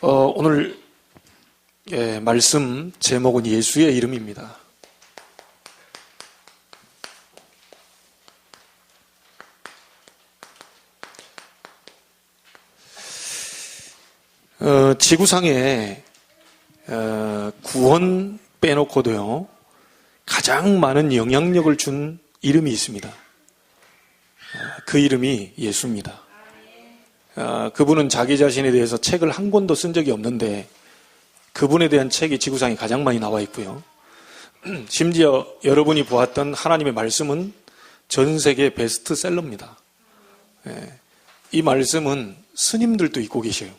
오늘 말씀 제목은 예수의 이름입니다. 지구상에 구원 빼놓고도요 가장 많은 영향력을 준 이름이 있습니다. 그 이름이 예수입니다. 그분은 자기 자신에 대해서 책을 한 권도 쓴 적이 없는데 그분에 대한 책이 지구상에 가장 많이 나와 있고요. 심지어 여러분이 보았던 하나님의 말씀은 전 세계 베스트셀러입니다. 이 말씀은 스님들도 읽고 계셔요.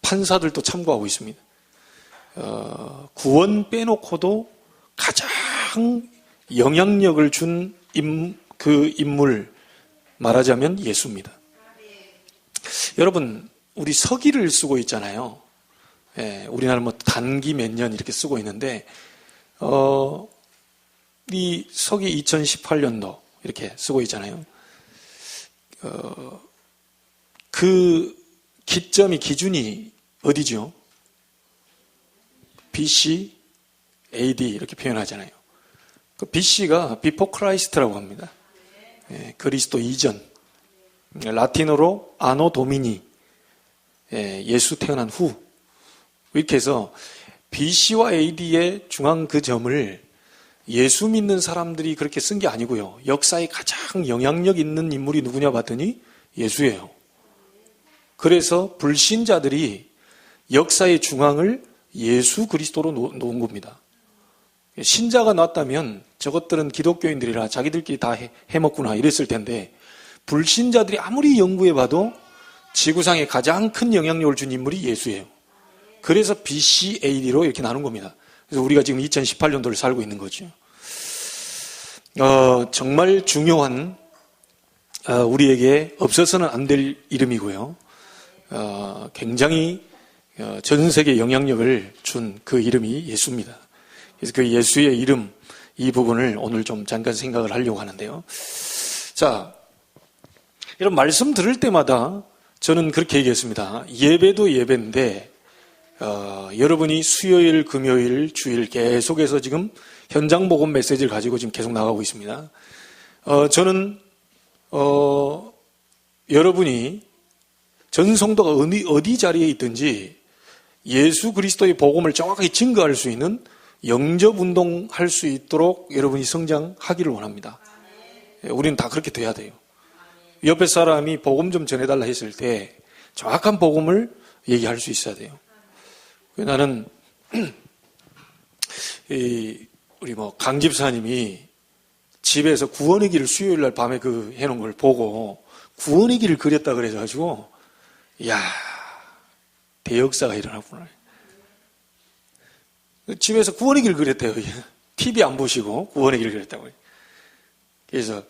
판사들도 참고하고 있습니다. 구원 빼놓고도 가장 영향력을 준 그 인물 말하자면 예수입니다. 여러분, 우리 서기를 쓰고 있잖아요. 우리나라 뭐 단기 몇 년 이렇게 쓰고 있는데, 이 서기 2018년도 이렇게 쓰고 있잖아요. 그 기준이 어디죠? BC, AD 이렇게 표현하잖아요. 그 BC가 Before Christ라고 합니다. 그리스도 이전. 라틴어로 아노 도미니, 예수 태어난 후. 이렇게 해서 BC와 AD의 중앙 그 점을 예수 믿는 사람들이 그렇게 쓴 게 아니고요. 역사에 가장 영향력 있는 인물이 누구냐 봤더니 예수예요. 그래서 불신자들이 역사의 중앙을 예수 그리스도로 놓은 겁니다. 신자가 놨다면 저것들은 기독교인들이라 자기들끼리 다 해먹구나 이랬을 텐데 불신자들이 아무리 연구해봐도 지구상에 가장 큰 영향력을 준 인물이 예수예요. 그래서 BC, AD로 이렇게 나눈 겁니다. 그래서 우리가 지금 2018년도를 살고 있는 거죠. 정말 중요한 우리에게 없어서는 안 될 이름이고요. 굉장히 전 세계 영향력을 준 그 이름이 예수입니다. 그래서 그 예수의 이름 이 부분을 오늘 좀 잠깐 생각을 하려고 하는데요. 자, 이런 말씀 들을 때마다 저는 그렇게 얘기했습니다. 예배도 예배인데 여러분이 수요일, 금요일, 주일 계속해서 지금 현장 복음 메시지를 가지고 지금 계속 나가고 있습니다. 저는 여러분이 전 성도가 어디 자리에 있든지 예수 그리스도의 복음을 정확하게 증거할 수 있는 영접운동 할 수 있도록 여러분이 성장하기를 원합니다. 우리는 다 그렇게 돼야 돼요. 옆에 사람이 복음 좀 전해달라 했을 때 정확한 복음을 얘기할 수 있어야 돼요. 나는 우리 강 집사님이 집에서 구원의 길을 수요일 날 밤에 해놓은 걸 보고 구원의 길을 그렸다 그래가지고 이야 대역사가 일어났구나. 집에서 구원의 길을 그렸대요. TV 안 보시고 구원의 길을 그렸다고. 그래서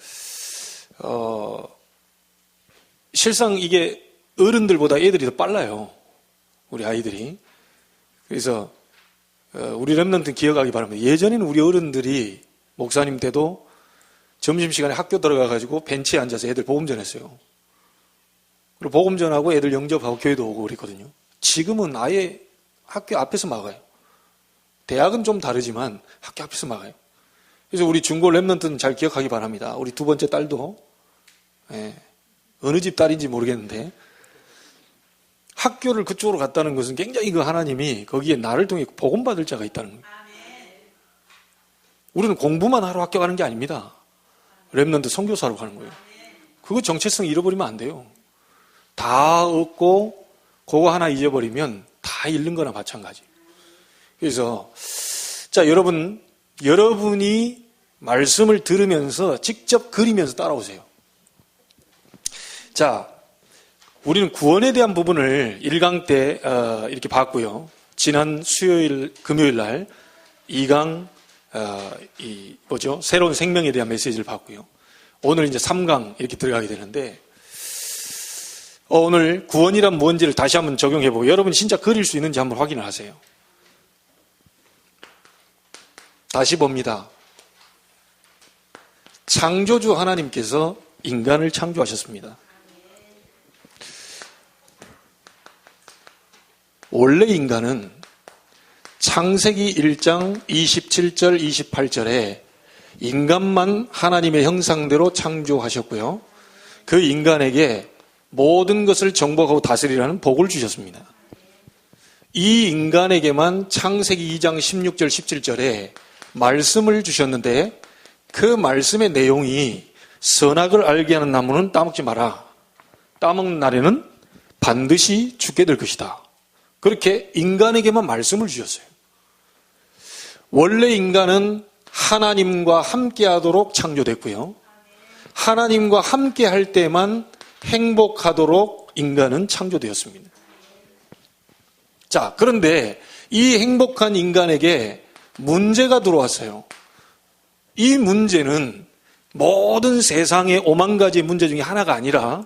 실상 이게 어른들보다 애들이 더 빨라요. 우리 아이들이. 그래서 우리 렘넌트는 기억하기 바랍니다. 예전에는 우리 어른들이 목사님 때도 점심시간에 학교 들어가가지고 벤치에 앉아서 애들 복음 전했어요. 그리고 복음 전하고 애들 영접하고 교회도 오고 그랬거든요. 지금은 아예 학교 앞에서 막아요. 대학은 좀 다르지만 학교 앞에서 막아요. 그래서 우리 중고 렘넌트는 잘 기억하기 바랍니다. 우리 두 번째 딸도 어느 집 딸인지 모르겠는데 학교를 그쪽으로 갔다는 것은 굉장히 그 하나님이 거기에 나를 통해 복음 받을 자가 있다는 거예요. 우리는 공부만 하러 학교 가는 게 아닙니다. 렘넌트 선교사로 가는 거예요. 그거 정체성 잃어버리면 안 돼요. 다 얻고 그거 하나 잊어버리면 다 잃는 거나 마찬가지. 그래서 자 여러분이 말씀을 들으면서 직접 그리면서 따라오세요. 자, 우리는 구원에 대한 부분을 1강 때 이렇게 봤고요. 지난 수요일, 금요일 날 2강 새로운 생명에 대한 메시지를 봤고요. 오늘 이제 3강 이렇게 들어가게 되는데 오늘 구원이란 뭔지를 다시 한번 적용해보고 여러분이 진짜 그릴 수 있는지 한번 확인을 하세요. 다시 봅니다. 창조주 하나님께서 인간을 창조하셨습니다. 원래 인간은 창세기 1장 27절 28절에 인간만 하나님의 형상대로 창조하셨고요. 그 인간에게 모든 것을 정복하고 다스리라는 복을 주셨습니다. 이 인간에게만 창세기 2장 16절 17절에 말씀을 주셨는데 그 말씀의 내용이 선악을 알게 하는 나무는 따먹지 마라. 따먹는 날에는 반드시 죽게 될 것이다. 그렇게 인간에게만 말씀을 주셨어요. 원래 인간은 하나님과 함께하도록 창조됐고요. 하나님과 함께할 때만 행복하도록 인간은 창조되었습니다. 자, 그런데 이 행복한 인간에게 문제가 들어왔어요. 이 문제는 모든 세상의 5만 가지 문제 중에 하나가 아니라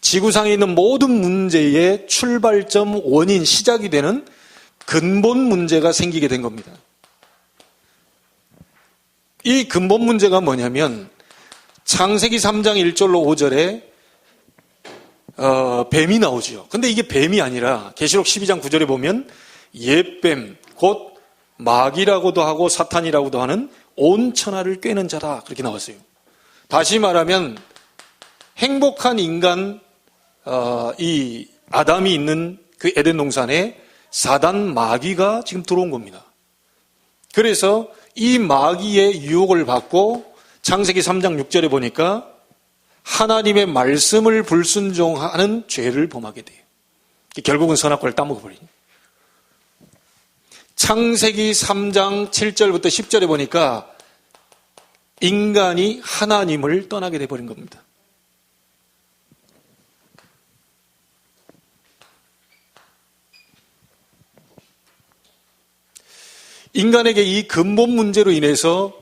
지구상에 있는 모든 문제의 출발점, 원인, 시작이 되는 근본 문제가 생기게 된 겁니다. 이 근본 문제가 뭐냐면 창세기 3장 1절로 5절에 뱀이 나오죠. 근데 이게 뱀이 아니라 계시록 12장 9절에 보면 옛뱀, 곧 마귀라고도 하고 사탄이라고도 하는 온 천하를 꿰는 자다. 그렇게 나왔어요. 다시 말하면 행복한 인간, 이 아담이 있는 그 에덴 동산에 사단 마귀가 지금 들어온 겁니다. 그래서 이 마귀의 유혹을 받고 창세기 3장 6절에 보니까 하나님의 말씀을 불순종하는 죄를 범하게 돼요. 결국은 선악과를 따먹어버리니. 창세기 3장 7절부터 10절에 보니까 인간이 하나님을 떠나게 돼버린 겁니다. 인간에게 이 근본 문제로 인해서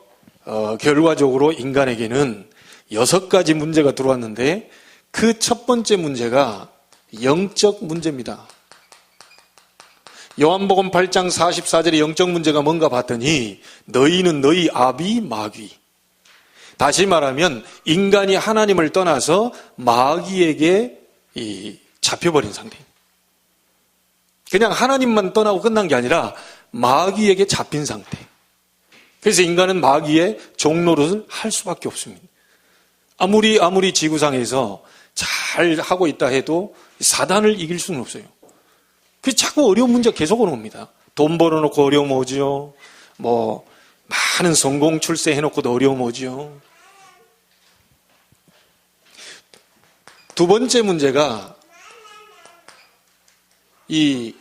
결과적으로 인간에게는 6가지 문제가 들어왔는데 그 첫 번째 문제가 영적 문제입니다. 요한복음 8장 44절의 영적 문제가 뭔가 봤더니 너희는 너희 아비 마귀. 다시 말하면 인간이 하나님을 떠나서 마귀에게 잡혀버린 상태. 그냥 하나님만 떠나고 끝난 게 아니라 마귀에게 잡힌 상태. 그래서 인간은 마귀의 종노릇을 할 수밖에 없습니다. 아무리 지구상에서 잘 하고 있다 해도 사단을 이길 수는 없어요. 그래서 자꾸 어려운 문제가 계속 오는 겁니다. 돈 벌어놓고 어려움 오죠. 많은 성공 출세해놓고도 어려움 오죠. 두 번째 문제가 이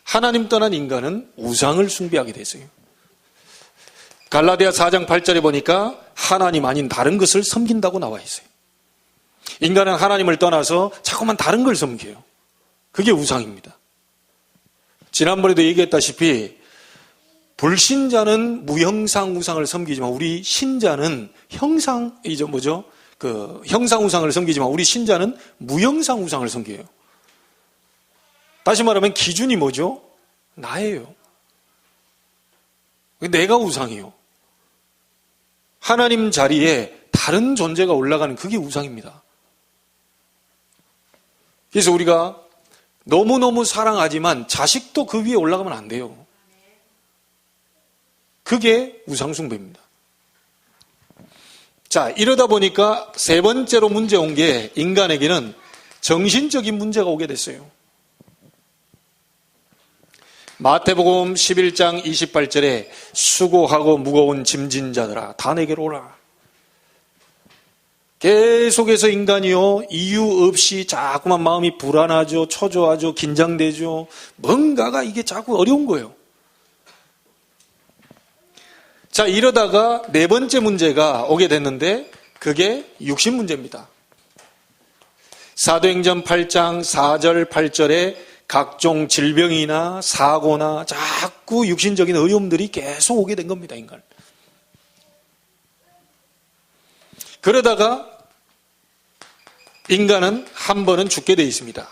하나님 떠난 인간은 우상을 숭배하게 됐어요. 갈라디아 4장 8절에 보니까 하나님 아닌 다른 것을 섬긴다고 나와 있어요. 인간은 하나님을 떠나서 자꾸만 다른 걸 섬겨요. 그게 우상입니다. 지난번에도 얘기했다시피 불신자는 무형상 우상을 섬기지만 우리 신자는 형상 우상을 섬기지만 우리 신자는 무형상 우상을 섬겨요. 다시 말하면 기준이 뭐죠? 나예요. 내가 우상이요. 하나님 자리에 다른 존재가 올라가는 그게 우상입니다. 그래서 우리가 너무너무 사랑하지만 자식도 그 위에 올라가면 안 돼요. 그게 우상숭배입니다. 자, 이러다 보니까 세 번째로 문제 온 게 인간에게는 정신적인 문제가 오게 됐어요. 마태복음 11장 28절에 수고하고 무거운 짐진 자들아 다 내게로 오라. 계속해서 인간이요 이유 없이 자꾸만 마음이 불안하죠, 초조하죠, 긴장되죠. 뭔가가 이게 자꾸 어려운 거예요. 자, 이러다가 네 번째 문제가 오게 됐는데 그게 육신 문제입니다. 사도행전 8장 4절 8절에 각종 질병이나 사고나 자꾸 육신적인 어려움들이 계속 오게 된 겁니다, 인간. 그러다가 인간은 한 번은 죽게 되어 있습니다.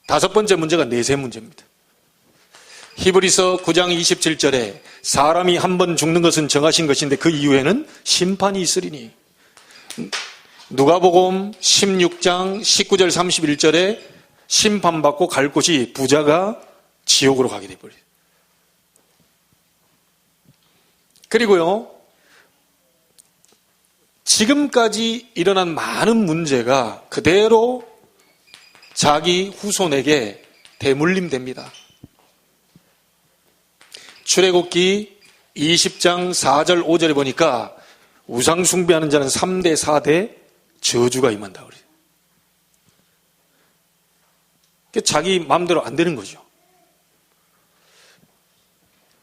다섯 번째 문제가 내세 문제입니다. 히브리서 9장 27절에 사람이 한 번 죽는 것은 정하신 것인데 그 이후에는 심판이 있으리니. 누가복음 16장 19절 31절에 심판받고 갈 곳이 부자가 지옥으로 가게 돼버려요. 그리고요, 지금까지 일어난 많은 문제가 그대로 자기 후손에게 대물림됩니다. 출애굽기 20장 4절 5절에 보니까 우상 숭배하는 자는 3대 4대 저주가 임한다 그래요. 자기 마음대로 안 되는 거죠.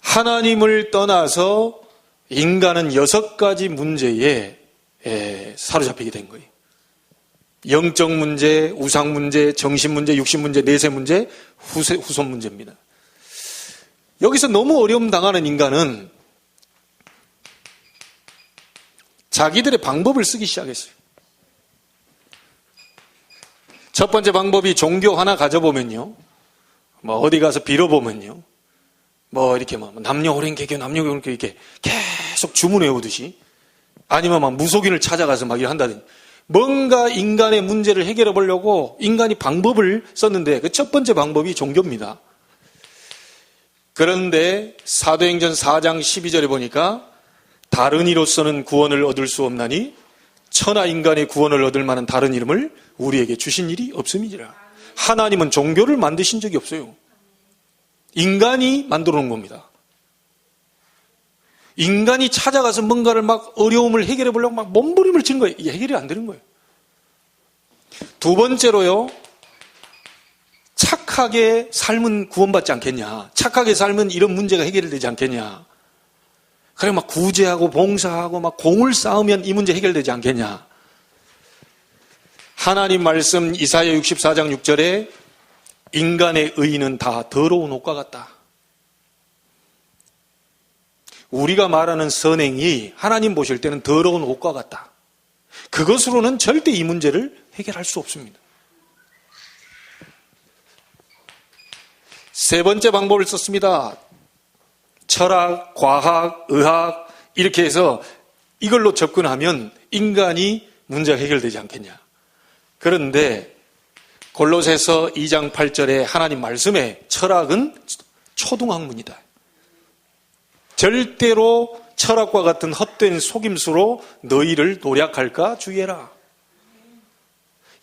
하나님을 떠나서 인간은 6가지 문제에 사로잡히게 된 거예요. 영적 문제, 우상 문제, 정신 문제, 육신 문제, 내세 문제, 후손 문제입니다. 여기서 너무 어려움 당하는 인간은 자기들의 방법을 쓰기 시작했어요. 첫 번째 방법이 종교 하나 가져보면요, 어디 가서 빌어보면요, 이렇게 남녀 호랭 개교, 남녀 호랭 개교 이렇게 계속 주문해 오듯이, 아니면 무속인을 찾아가서 이렇게 한다든지, 뭔가 인간의 문제를 해결해 보려고 인간이 방법을 썼는데 그 첫 번째 방법이 종교입니다. 그런데 사도행전 4장 12절에 보니까 다른 이로서는 구원을 얻을 수 없나니 천하 인간의 구원을 얻을 만한 다른 이름을 우리에게 주신 일이 없음이니라. 하나님은 종교를 만드신 적이 없어요. 인간이 만들어 놓은 겁니다. 인간이 찾아가서 뭔가를 어려움을 해결해 보려고 몸부림을 치는 거예요. 이게 해결이 안 되는 거예요. 두 번째로요, 착하게 살면 구원받지 않겠냐. 착하게 살면 이런 문제가 해결되지 않겠냐. 그래 구제하고 봉사하고 공을 쌓으면 이 문제 해결되지 않겠냐. 하나님 말씀 이사야 64장 6절에 인간의 의는 다 더러운 옷과 같다. 우리가 말하는 선행이 하나님 보실 때는 더러운 옷과 같다. 그것으로는 절대 이 문제를 해결할 수 없습니다. 세 번째 방법을 썼습니다. 철학, 과학, 의학 이렇게 해서 이걸로 접근하면 인간이 문제가 해결되지 않겠냐. 그런데 골로새서 2장 8절에 하나님 말씀에 철학은 초등학문이다. 절대로 철학과 같은 헛된 속임수로 너희를 도략할까 주의해라.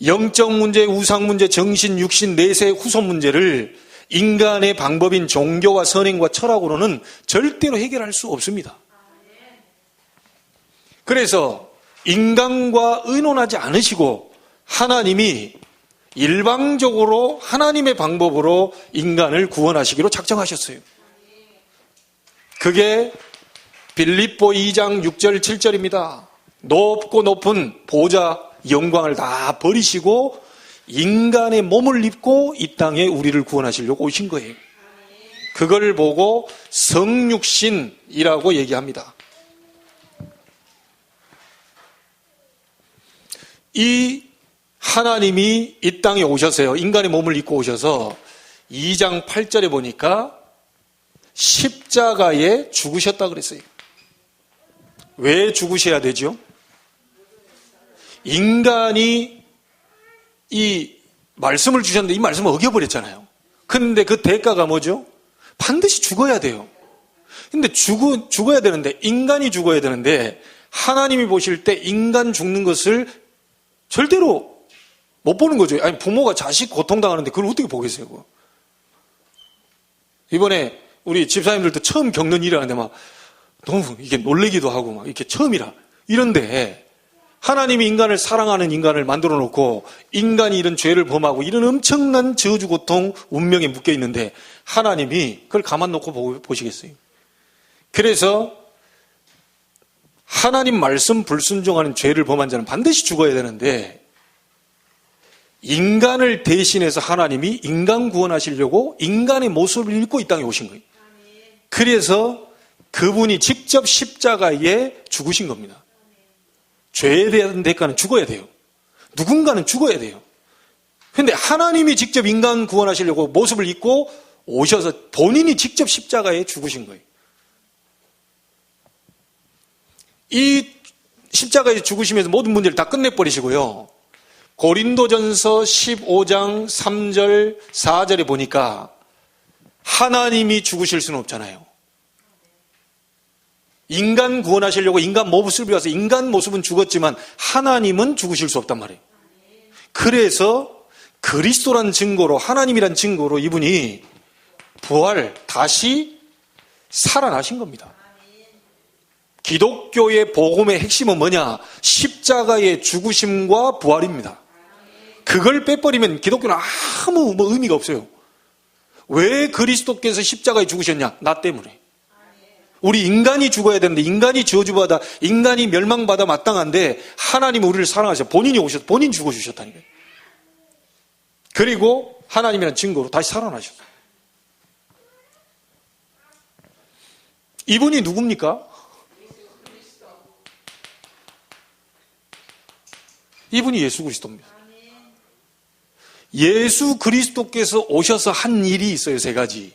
영적 문제, 우상 문제, 정신, 육신, 내세, 후손 문제를 인간의 방법인 종교와 선행과 철학으로는 절대로 해결할 수 없습니다. 그래서 인간과 의논하지 않으시고 하나님이 일방적으로 하나님의 방법으로 인간을 구원하시기로 작정하셨어요. 그게 빌립보 2장 6절 7절입니다. 높고 높은 보좌 영광을 다 버리시고 인간의 몸을 입고 이 땅에 우리를 구원하시려고 오신 거예요. 그걸 보고 성육신이라고 얘기합니다. 이 하나님이 이 땅에 오셔서요, 인간의 몸을 입고 오셔서 2장 8절에 보니까 십자가에 죽으셨다 그랬어요. 왜 죽으셔야 되죠? 인간이 이 말씀을 주셨는데 이 말씀을 어겨버렸잖아요. 근데 그 대가가 뭐죠? 반드시 죽어야 돼요. 근데 죽어야 되는데, 인간이 죽어야 되는데 하나님이 보실 때 인간 죽는 것을 절대로 못 보는 거죠. 아니, 부모가 자식 고통당하는데 그걸 어떻게 보겠어요? 그거. 이번에 우리 집사님들도 처음 겪는 일이라는데 너무 이게 놀래기도 하고 이렇게 처음이라. 이런데 하나님이 인간을 사랑하는 인간을 만들어 놓고 인간이 이런 죄를 범하고 이런 엄청난 저주 고통 운명에 묶여 있는데 하나님이 그걸 가만 놓고 보시겠어요? 그래서 하나님 말씀 불순종하는 죄를 범한 자는 반드시 죽어야 되는데 인간을 대신해서 하나님이 인간 구원하시려고 인간의 모습을 입고 이 땅에 오신 거예요. 그래서 그분이 직접 십자가에 죽으신 겁니다. 죄에 대한 대가는 죽어야 돼요. 누군가는 죽어야 돼요. 그런데 하나님이 직접 인간 구원하시려고 모습을 입고 오셔서 본인이 직접 십자가에 죽으신 거예요. 이 십자가에 죽으시면서 모든 문제를 다 끝내버리시고요. 고린도전서 15장 3절 4절에 보니까 하나님이 죽으실 수는 없잖아요. 인간 구원하시려고 인간 모습을 비워서 인간 모습은 죽었지만 하나님은 죽으실 수 없단 말이에요. 그래서 그리스도란 증거로, 하나님이란 증거로 이분이 다시 살아나신 겁니다. 기독교의 복음의 핵심은 뭐냐? 십자가의 죽으심과 부활입니다. 그걸 빼버리면 기독교는 아무 의미가 없어요. 왜 그리스도께서 십자가에 죽으셨냐? 나 때문에. 우리 인간이 죽어야 되는데, 인간이 저주받아, 인간이 멸망받아 마땅한데 하나님은 우리를 사랑하셔서 본인이 오셔서 본인 죽어주셨다니까요. 그리고 하나님이라는 증거로 다시 살아나셨어요. 이분이 누굽니까? 이분이 예수 그리스도입니다. 예수 그리스도께서 오셔서 한 일이 있어요. 3가지.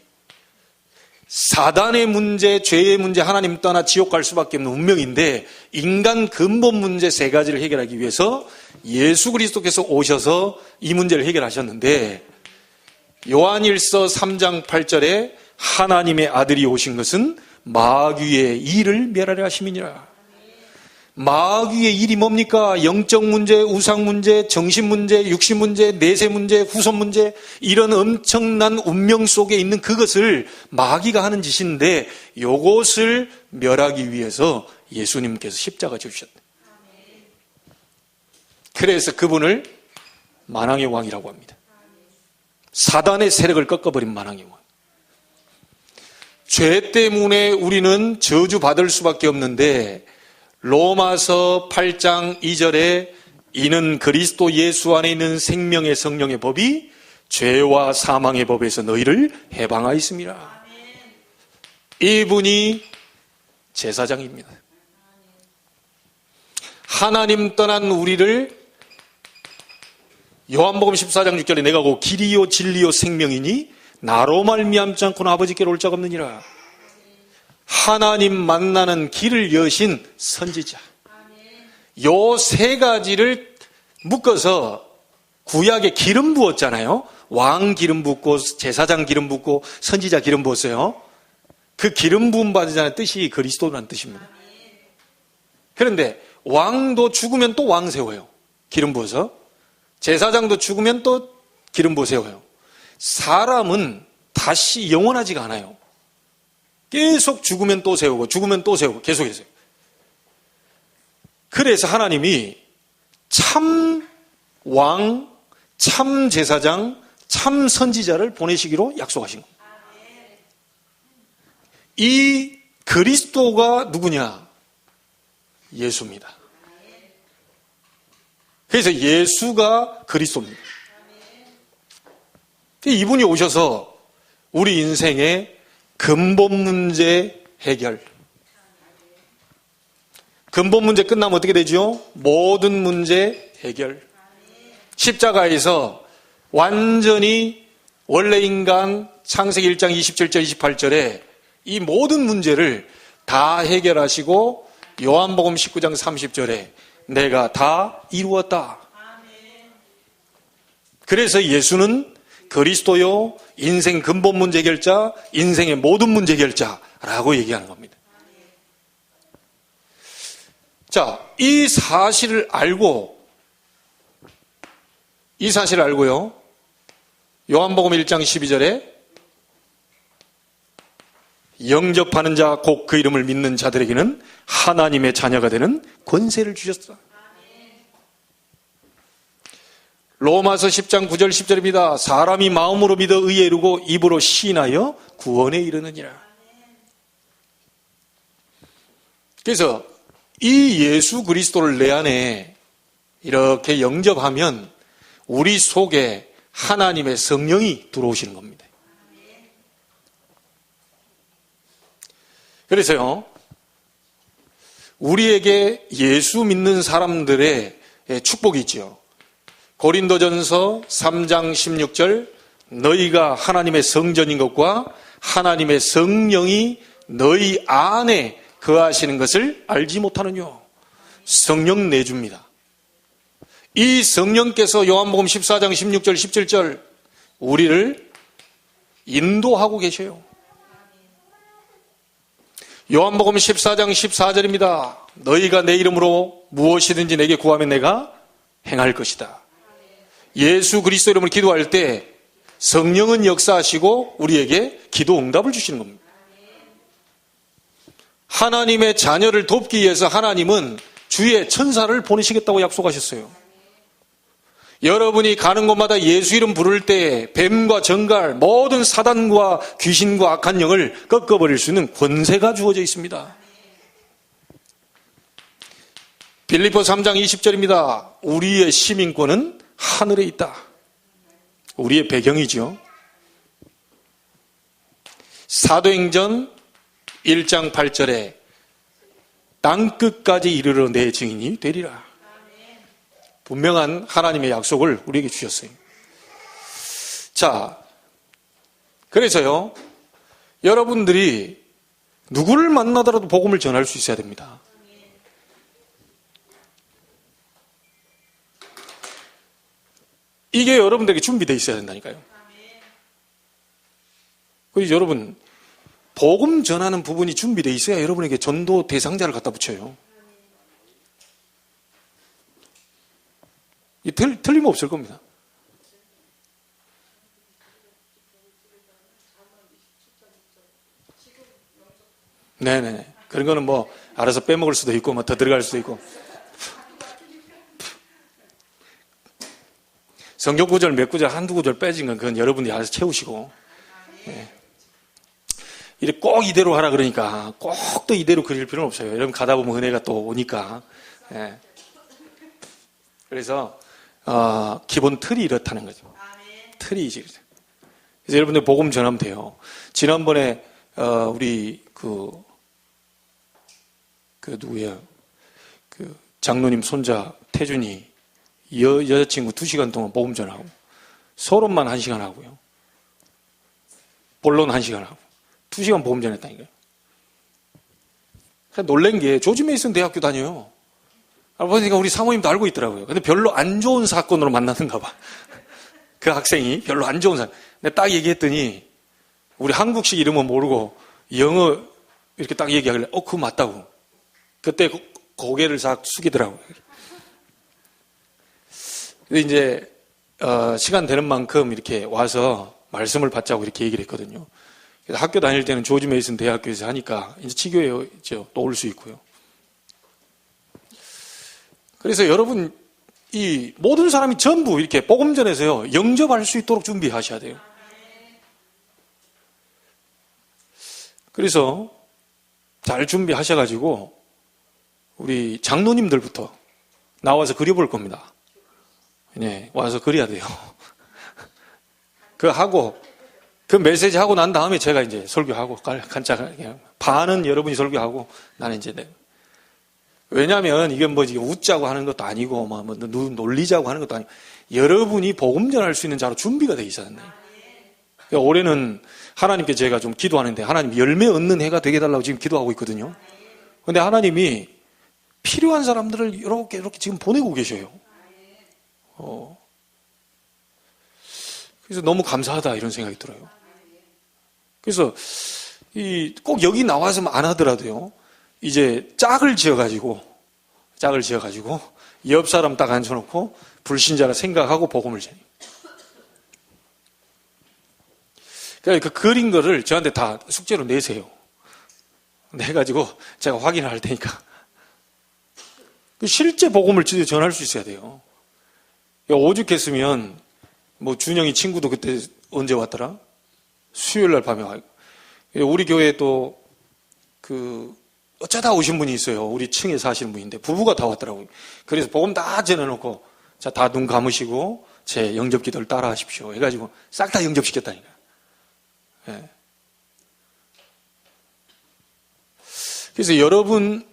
사단의 문제, 죄의 문제, 하나님 떠나 지옥 갈 수밖에 없는 운명인데 인간 근본 문제 3가지를 해결하기 위해서 예수 그리스도께서 오셔서 이 문제를 해결하셨는데, 요한일서 3장 8절에 하나님의 아들이 오신 것은 마귀의 일을 멸하려 하심이니라. 마귀의 일이 뭡니까? 영적 문제, 우상 문제, 정신 문제, 육신 문제, 내세 문제, 후손 문제, 이런 엄청난 운명 속에 있는 그것을 마귀가 하는 짓인데, 요것을 멸하기 위해서 예수님께서 십자가 지으셨다. 그래서 그분을 만왕의 왕이라고 합니다. 사단의 세력을 꺾어버린 만왕의 왕. 죄 때문에 우리는 저주받을 수밖에 없는데, 로마서 8장 2절에 이는 그리스도 예수 안에 있는 생명의 성령의 법이 죄와 사망의 법에서 너희를 해방하였습니다. 이분이 제사장입니다. 하나님 떠난 우리를, 요한복음 14장 6절에 내가 곧 길이요 진리요 생명이니 나로 말미암지 않고는 아버지께로 올 자가 없느니라. 하나님 만나는 길을 여신 선지자. 요 3가지를 묶어서 구약에 기름 부었잖아요. 왕 기름 붓고 제사장 기름 붓고 선지자 기름 부었어요. 그 기름 부음 받으자는 뜻이 그리스도라는 뜻입니다. 그런데 왕도 죽으면 또 왕 세워요. 기름 부어서. 제사장도 죽으면 또 기름 부어 세워요. 사람은 다시 영원하지가 않아요. 계속 죽으면 또 세우고 죽으면 또 세우고 계속해서요. 그래서 하나님이 참 왕, 참 제사장, 참 선지자를 보내시기로 약속하신 겁니다. 이 그리스도가 누구냐? 예수입니다. 그래서 예수가 그리스도입니다. 이분이 오셔서 우리 인생의 근본 문제 해결. 근본 문제 끝나면 어떻게 되죠? 모든 문제 해결. 십자가에서 완전히 원래 인간 창세기 1장 27절 28절에 이 모든 문제를 다 해결하시고 요한복음 19장 30절에 내가 다 이루었다. 그래서 예수는 그리스도요, 인생 근본 문제 해결자, 인생의 모든 문제 해결자라고 얘기하는 겁니다. 자, 이 사실을 알고요. 요한복음 1장 12절에 영접하는 자, 곧 그 이름을 믿는 자들에게는 하나님의 자녀가 되는 권세를 주셨다. 로마서 10장 9절 10절입니다. 사람이 마음으로 믿어 의에 이르고 입으로 시인하여 구원에 이르느니라. 그래서 이 예수 그리스도를 내 안에 이렇게 영접하면 우리 속에 하나님의 성령이 들어오시는 겁니다. 그래서요, 우리에게 예수 믿는 사람들의 축복이 있죠. 고린도전서 3장 16절 너희가 하나님의 성전인 것과 하나님의 성령이 너희 안에 거하시는 것을 알지 못하느뇨. 성령 내줍니다. 이 성령께서 요한복음 14장 16절 17절 우리를 인도하고 계셔요. 요한복음 14장 14절입니다. 너희가 내 이름으로 무엇이든지 내게 구하면 내가 행할 것이다. 예수 그리스도 이름으로 기도할 때 성령은 역사하시고 우리에게 기도 응답을 주시는 겁니다. 하나님의 자녀를 돕기 위해서 하나님은 주의 천사를 보내시겠다고 약속하셨어요. 여러분이 가는 곳마다 예수 이름 부를 때 뱀과 정갈, 모든 사단과 귀신과 악한 영을 꺾어버릴 수 있는 권세가 주어져 있습니다. 빌립보 3장 20절입니다. 우리의 시민권은 하늘에 있다. 우리의 배경이죠. 사도행전 1장 8절에 땅끝까지 이르러 내 증인이 되리라. 분명한 하나님의 약속을 우리에게 주셨어요. 자, 그래서요, 여러분들이 누구를 만나더라도 복음을 전할 수 있어야 됩니다. 이게 여러분들에게 준비되어 있어야 된다니까요. 그래서 여러분, 복음 전하는 부분이 준비되어 있어야 여러분에게 전도 대상자를 갖다 붙여요. 틀림없을 겁니다. 네네. 그런 거는 뭐 알아서 빼먹을 수도 있고 뭐 더 들어갈 수도 있고. 성경 구절 몇 구절 한두 구절 빼진 건 그건 여러분들이 알아서 채우시고. 네. 이래 꼭 이대로 하라 그러니까 꼭 또 이대로 그릴 필요는 없어요. 여러분 가다 보면 은혜가 또 오니까. 네. 그래서 기본 틀이 이렇다는 거죠. 틀이지. 그래서 여러분들 복음 전하면 돼요. 지난번에 우리 누구야? 그 장로님 손자 태준이 여자친구 2시간 동안 복음 전하고 서론만 1시간 하고요. 본론 1시간 하고 2시간 복음 전했다니까요. 놀란 게 조지 메이슨 대학교 다녀요. 보니까 우리 사모님도 알고 있더라고요. 근데 별로 안 좋은 사건으로 만났는가 봐. 그 학생이 별로 안 좋은 사건. 근데 딱 얘기했더니 우리 한국식 이름은 모르고 영어 이렇게 딱 얘기하길래 그거 맞다고. 그때 고개를 싹 숙이더라고요. 근데 이제 시간 되는 만큼 이렇게 와서 말씀을 받자고 이렇게 얘기를 했거든요. 그래서 학교 다닐 때는 조지 메이슨 대학교에서 하니까 이제 치교에 또 올 수 있고요. 그래서 여러분, 이 모든 사람이 전부 이렇게 복음 전에서요, 영접할 수 있도록 준비하셔야 돼요. 그래서 잘 준비하셔가지고, 우리 장로님들부터 나와서 그려볼 겁니다. 네, 와서 그려야 돼요. 그 메시지 하고 난 다음에 제가 이제 설교하고, 간짝, 반은 여러분이 설교하고, 나는 이제 왜냐하면 이게 뭐 웃자고 하는 것도 아니고 뭐 놀리자고 하는 것도 아니고 여러분이 복음 전할 수 있는 자로 준비가 돼 있어야 된다. 그러니까 올해는 하나님께 제가 좀 기도하는데 하나님 열매 얻는 해가 되게 해달라고 지금 기도하고 있거든요. 그런데 하나님이 필요한 사람들을 이렇게 지금 보내고 계셔요. 그래서 너무 감사하다 이런 생각이 들어요. 그래서 꼭 여기 나와서 안 하더라도요. 이제 짝을 지어가지고 옆 사람 딱 앉혀놓고 불신자라 생각하고 복음을 전해요. 그러니까 그 그린 거를 저한테 다 숙제로 내세요. 내가지고 제가 확인을 할 테니까. 실제 복음을 전할 수 있어야 돼요. 오죽했으면 뭐 준영이 친구도 그때 언제 왔더라? 수요일 날 밤에 와요. 우리 교회에 또 어쩌다 오신 분이 있어요. 우리 층에 사시는 분인데 부부가 다 왔더라고요. 그래서 복음 다 전해놓고 자, 다 눈 감으시고 제 영접 기도를 따라 하십시오. 해가지고 싹 다 영접시켰다니까. 네. 그래서 여러분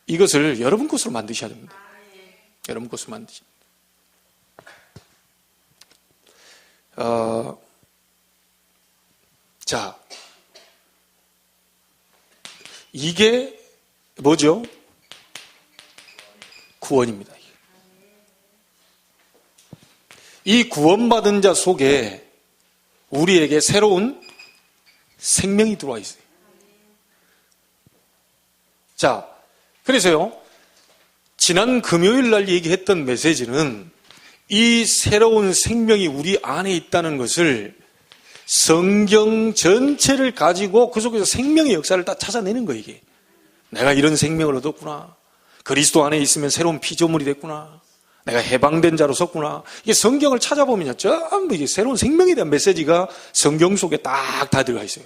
이것을 여러분 것으로 만드셔야 됩니다. 여러분 것으로 만드셔야 됩니다. 자, 이게 뭐죠? 구원입니다. 이 구원받은 자 속에 우리에게 새로운 생명이 들어와 있어요. 자, 그래서요, 지난 금요일 날 얘기했던 메시지는 이 새로운 생명이 우리 안에 있다는 것을 성경 전체를 가지고 그 속에서 생명의 역사를 다 찾아내는 거예요, 이게. 내가 이런 생명을 얻었구나. 그리스도 안에 있으면 새로운 피조물이 됐구나. 내가 해방된 자로 섰구나. 이게 성경을 찾아보면요, 전부 이게 새로운 생명에 대한 메시지가 성경 속에 딱 다 들어가 있어요.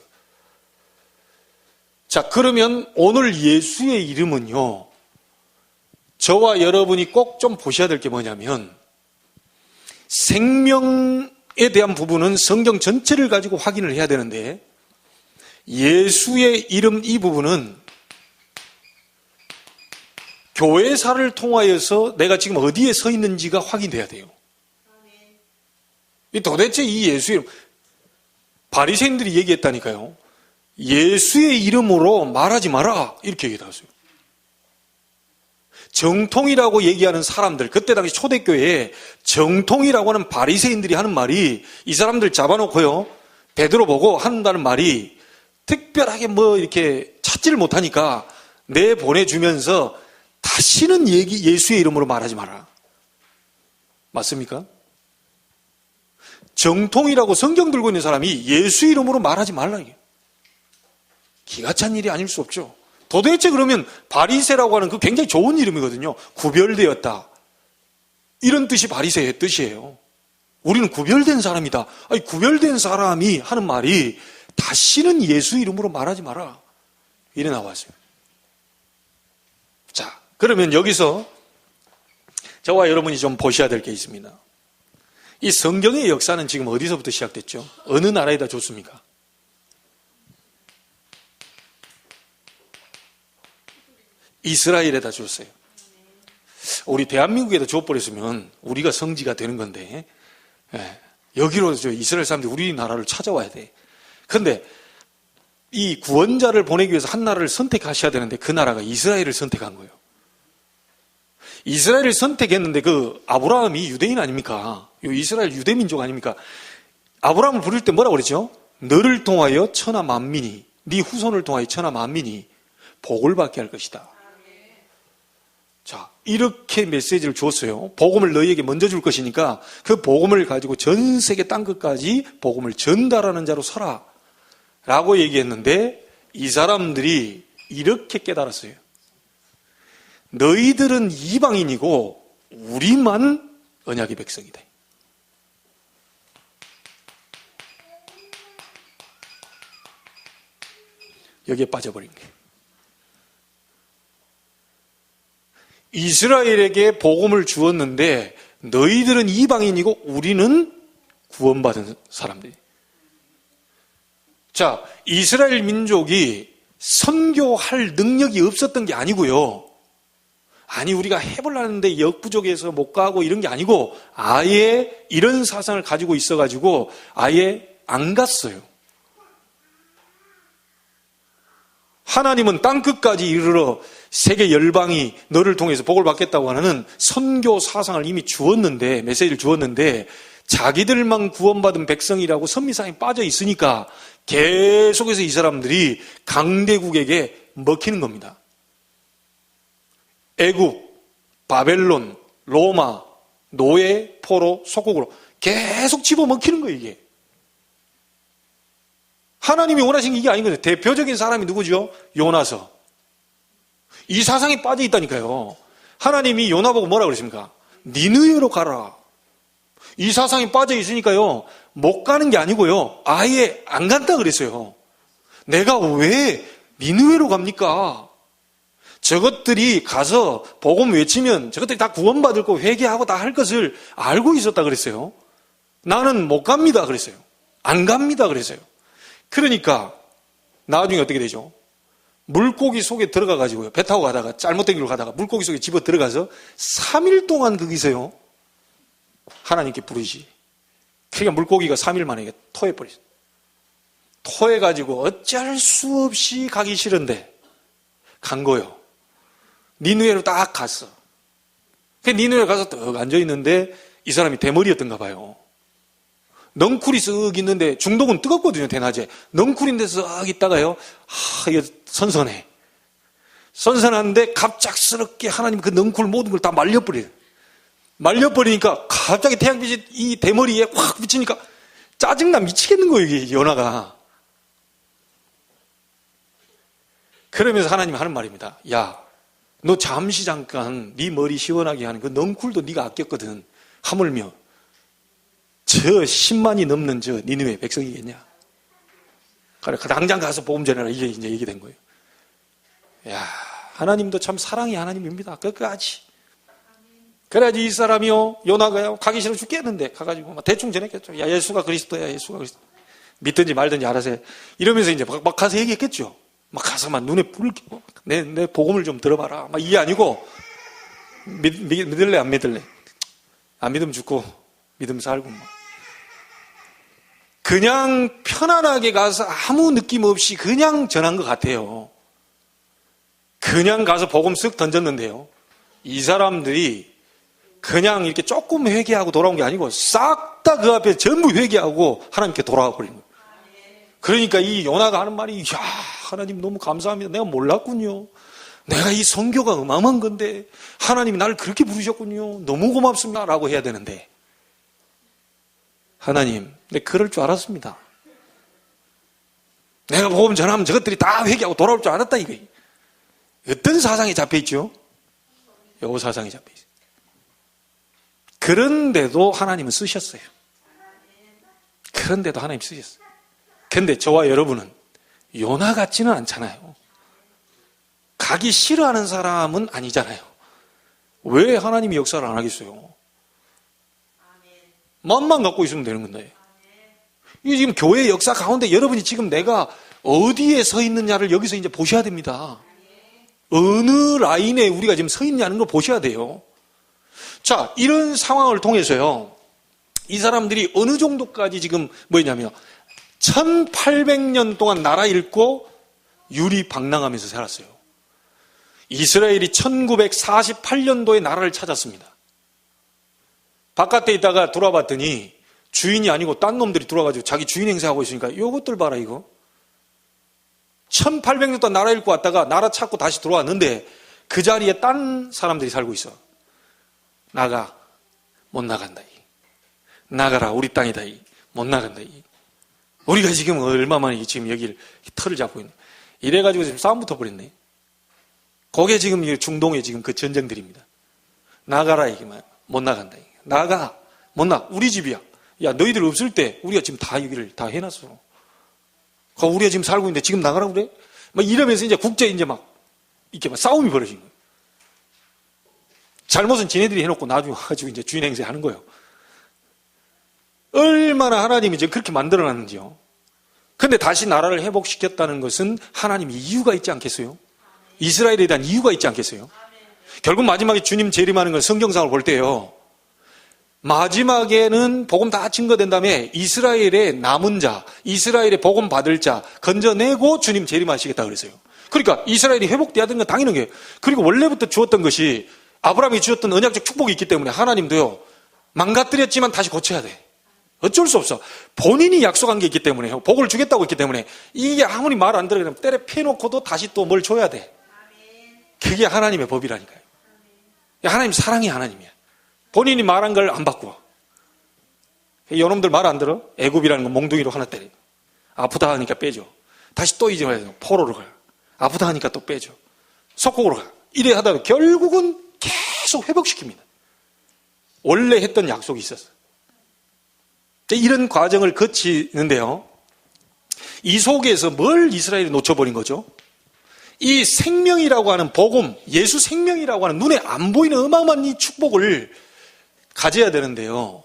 자, 그러면 오늘 예수의 이름은요, 저와 여러분이 꼭 좀 보셔야 될 게 뭐냐면, 생명에 대한 부분은 성경 전체를 가지고 확인을 해야 되는데, 예수의 이름 이 부분은 교회사를 통하여서 내가 지금 어디에 서 있는지가 확인돼야 돼요. 도대체 이 예수의 이름, 바리새인들이 얘기했다니까요. 예수의 이름으로 말하지 마라, 이렇게 얘기했어요. 정통이라고 얘기하는 사람들, 그때 당시 초대교회에 정통이라고 하는 바리새인들이 하는 말이, 이 사람들 잡아놓고요, 베드로 보고 한다는 말이 특별하게 뭐 이렇게 찾지를 못하니까 내보내주면서 다시는 예수의 이름으로 말하지 마라. 맞습니까? 정통이라고 성경 들고 있는 사람이 예수 이름으로 말하지 말라, 이게. 기가 찬 일이 아닐 수 없죠. 도대체 그러면 바리새라고 하는 그 굉장히 좋은 이름이거든요. 구별되었다, 이런 뜻이 바리새의 뜻이에요. 우리는 구별된 사람이다. 아니, 구별된 사람이 하는 말이 다시는 예수 이름으로 말하지 마라, 이래 나왔어요. 자, 그러면 여기서 저와 여러분이 좀 보셔야 될 게 있습니다. 이 성경의 역사는 지금 어디서부터 시작됐죠? 어느 나라에다 줬습니까? 이스라엘에다 줬어요. 우리 대한민국에다 줘버렸으면 우리가 성지가 되는 건데, 여기로 이스라엘 사람들이 우리나라를 찾아와야 돼. 그런데 이 구원자를 보내기 위해서 한 나라를 선택하셔야 되는데 그 나라가 이스라엘을 선택한 거예요. 이스라엘을 선택했는데 그 아브라함이 유대인 아닙니까? 이스라엘 유대민족 아닙니까? 아브라함을 부를 때 뭐라고 그랬죠? 너를 통하여 천하 만민이, 네 후손을 통하여 천하 만민이 복을 받게 할 것이다. 자, 이렇게 메시지를 줬어요. 복음을 너희에게 먼저 줄 것이니까 그 복음을 가지고 전 세계 땅끝까지 복음을 전달하는 자로 서라, 라고 얘기했는데, 이 사람들이 이렇게 깨달았어요. 너희들은 이방인이고 우리만 언약의 백성이다. 여기에 빠져버린 거예요. 이스라엘에게 복음을 주었는데 너희들은 이방인이고 우리는 구원받은 사람들이. 자, 이스라엘 민족이 선교할 능력이 없었던 게 아니고요. 아니, 우리가 해보려는데 역부족에서 못 가고 이런 게 아니고, 아예 이런 사상을 가지고 있어가지고 아예 안 갔어요. 하나님은 땅끝까지 이르러 세계 열방이 너를 통해서 복을 받겠다고 하는 선교 사상을 이미 주었는데, 메시지를 주었는데, 자기들만 구원받은 백성이라고 선미사에 빠져 있으니까 계속해서 이 사람들이 강대국에게 먹히는 겁니다. 애굽, 바벨론, 로마, 노예, 포로, 속국으로 계속 집어먹히는 거예요, 이게. 하나님이 원하신 게 이게 아닌 거죠. 대표적인 사람이 누구죠? 요나서. 이 사상에 빠져 있다니까요. 하나님이 요나 보고 뭐라 그러십니까? 니느웨로 가라. 이 사상에 빠져 있으니까요, 못 가는 게 아니고요, 아예 안 간다 그랬어요. 내가 왜 니느웨로 갑니까? 저것들이 가서 복음 외치면 저것들이 다 구원받을 거 회개하고 다 할 것을 알고 있었다 그랬어요. 나는 못 갑니다 그랬어요. 안 갑니다 그랬어요. 그러니까 나중에 어떻게 되죠? 물고기 속에 들어가 가지고요, 배 타고 가다가 잘못된 길로 가다가 물고기 속에 집어 들어가서 3일 동안 거기서요 하나님께 부르시. 그러니까 물고기가 3일 만에 토해버렸어요. 토해가지고 어쩔 수 없이 가기 싫은데 간 거예요. 니느웨로 딱 갔어. 그 니느웨 가서 떡 앉아있는데 이 사람이 대머리였던가 봐요. 넝쿨이 쓱 있는데 중동은 뜨겁거든요, 대낮에. 넝쿨인데 쓱 있다가요, 이거 선선해. 선선한데 갑작스럽게 하나님 그 넝쿨 모든 걸 다 말려버려요. 말려버리니까 갑자기 태양빛이 이 대머리에 확 비치니까 짜증나 미치겠는 거예요, 이게 연하가. 그러면서 하나님이 하는 말입니다. 야, 너 잠시 잠깐 네 머리 시원하게 하는 그 넝쿨도 네가 아꼈거든. 하물며 저 10만이 넘는 저 니느웨 백성이겠냐? 그래, 당장 가서 복음 전해라. 이게 이제 얘기된 거예요. 야, 하나님도 참 사랑의 하나님입니다. 끝까지. 그래야지 이 사람이요, 요나가요, 가기 싫어 죽겠는데 가가지고 막 대충 전했겠죠. 야, 예수가 그리스도야, 예수가 그리스도. 믿든지 말든지 알아서 해. 이러면서 이제 막 가서 얘기했겠죠. 막 가서 막 눈에 불을 켜고 내 복음을 좀 들어봐라. 막 이게 아니고 믿을래 안 믿을래? 안 믿으면 죽고 믿으면 살고 막. 그냥 편안하게 가서 아무 느낌 없이 그냥 전한 것 같아요. 그냥 가서 복음 쓱 던졌는데요. 이 사람들이 그냥 이렇게 조금 회개하고 돌아온 게 아니고 싹 다 그 앞에 전부 회개하고 하나님께 돌아와 버린 거예요. 그러니까 이 요나가 하는 말이, 야, 하나님 너무 감사합니다. 내가 몰랐군요. 내가 이 선교가 어마어마한 건데 하나님이 나를 그렇게 부르셨군요. 너무 고맙습니다. 라고 해야 되는데, 하나님, 내가 그럴 줄 알았습니다. 내가 복음 전하면 저것들이 다 회개하고 돌아올 줄 알았다 이거예요. 어떤 사상에 잡혀있죠? 요 사상에 잡혀있어요. 그런데도 하나님은 쓰셨어요. 그런데도 하나님 쓰셨어요. 근데 저와 여러분은 요나 같지는 않잖아요. 가기 싫어하는 사람은 아니잖아요. 왜 하나님이 역사를 안 하겠어요? 마음만 갖고 있으면 되는 건데. 이게 지금 교회 역사 가운데 여러분이 지금 내가 어디에 서 있느냐를 여기서 이제 보셔야 됩니다. 어느 라인에 우리가 지금 서 있냐는 걸 보셔야 돼요. 자, 이런 상황을 통해서요, 이 사람들이 어느 정도까지 지금 뭐냐면 1800년 동안 나라 잃고 유리방랑하면서 살았어요. 이스라엘이 1948년도에 나라를 찾았습니다. 바깥에 있다가 돌아봤더니 주인이 아니고 딴 놈들이 들어와가지고 자기 주인 행세하고 있으니까 요것들 봐라 이거. 1800년 동안 나라 잃고 왔다가 나라 찾고 다시 들어왔는데 그 자리에 딴 사람들이 살고 있어. 나가. 못 나간다. 나가라. 우리 땅이다. 못 나간다. 우리가 지금 얼마만에 지금 여기를 털을 잡고 있네. 이래가지고 지금 싸움 붙어버렸네. 그게 지금 중동의 지금 그 전쟁들입니다. 나가라. 이게 못 나간다. 나가. 못 나. 우리 집이야. 야, 너희들 없을 때 우리가 지금 다 여기를 다 해놨어. 우리가 지금 살고 있는데 지금 나가라고 그래? 막 이러면서 이제 국제 이제 막 이렇게 막 싸움이 벌어진 거예요. 잘못은 지네들이 해놓고 나중에 와가지고 이제 주인 행세 하는 거예요. 얼마나 하나님이 이제 그렇게 만들어놨는지요. 근데 다시 나라를 회복시켰다는 것은 하나님이 이유가 있지 않겠어요? 이스라엘에 대한 이유가 있지 않겠어요? 결국 마지막에 주님 재림하는 건 성경상을 볼 때요, 마지막에는 복음 다 증거된 다음에 이스라엘의 남은 자, 이스라엘의 복음 받을 자 건져내고 주님 재림하시겠다 그랬어요. 그러니까 이스라엘이 회복돼야 되는 건 당연한 거예요. 그리고 원래부터 주었던 것이 아브라함이 주었던 언약적 축복이 있기 때문에 하나님도요, 망가뜨렸지만 다시 고쳐야 돼. 어쩔 수 없어. 본인이 약속한 게 있기 때문에, 복을 주겠다고 했기 때문에 이게 아무리 말 안 들으면 때려 패놓고도 다시 또 뭘 줘야 돼. 그게 하나님의 법이라니까요. 하나님 사랑의 하나님이야. 본인이 말한 걸 안 바꾸어. 여러분들 말 안 들어? 애굽이라는 건 몽둥이로 하나 때려. 아프다 하니까 빼줘. 다시 또 이제 포로로 가. 아프다 하니까 또 빼줘. 속국으로 가. 이래 하다가 결국은 계속 회복시킵니다. 원래 했던 약속이 있었어. 이런 과정을 거치는데요, 이 속에서 뭘 이스라엘이 놓쳐버린 거죠? 이 생명이라고 하는 복음, 예수 생명이라고 하는 눈에 안 보이는 어마어마한 이 축복을 가져야 되는데요,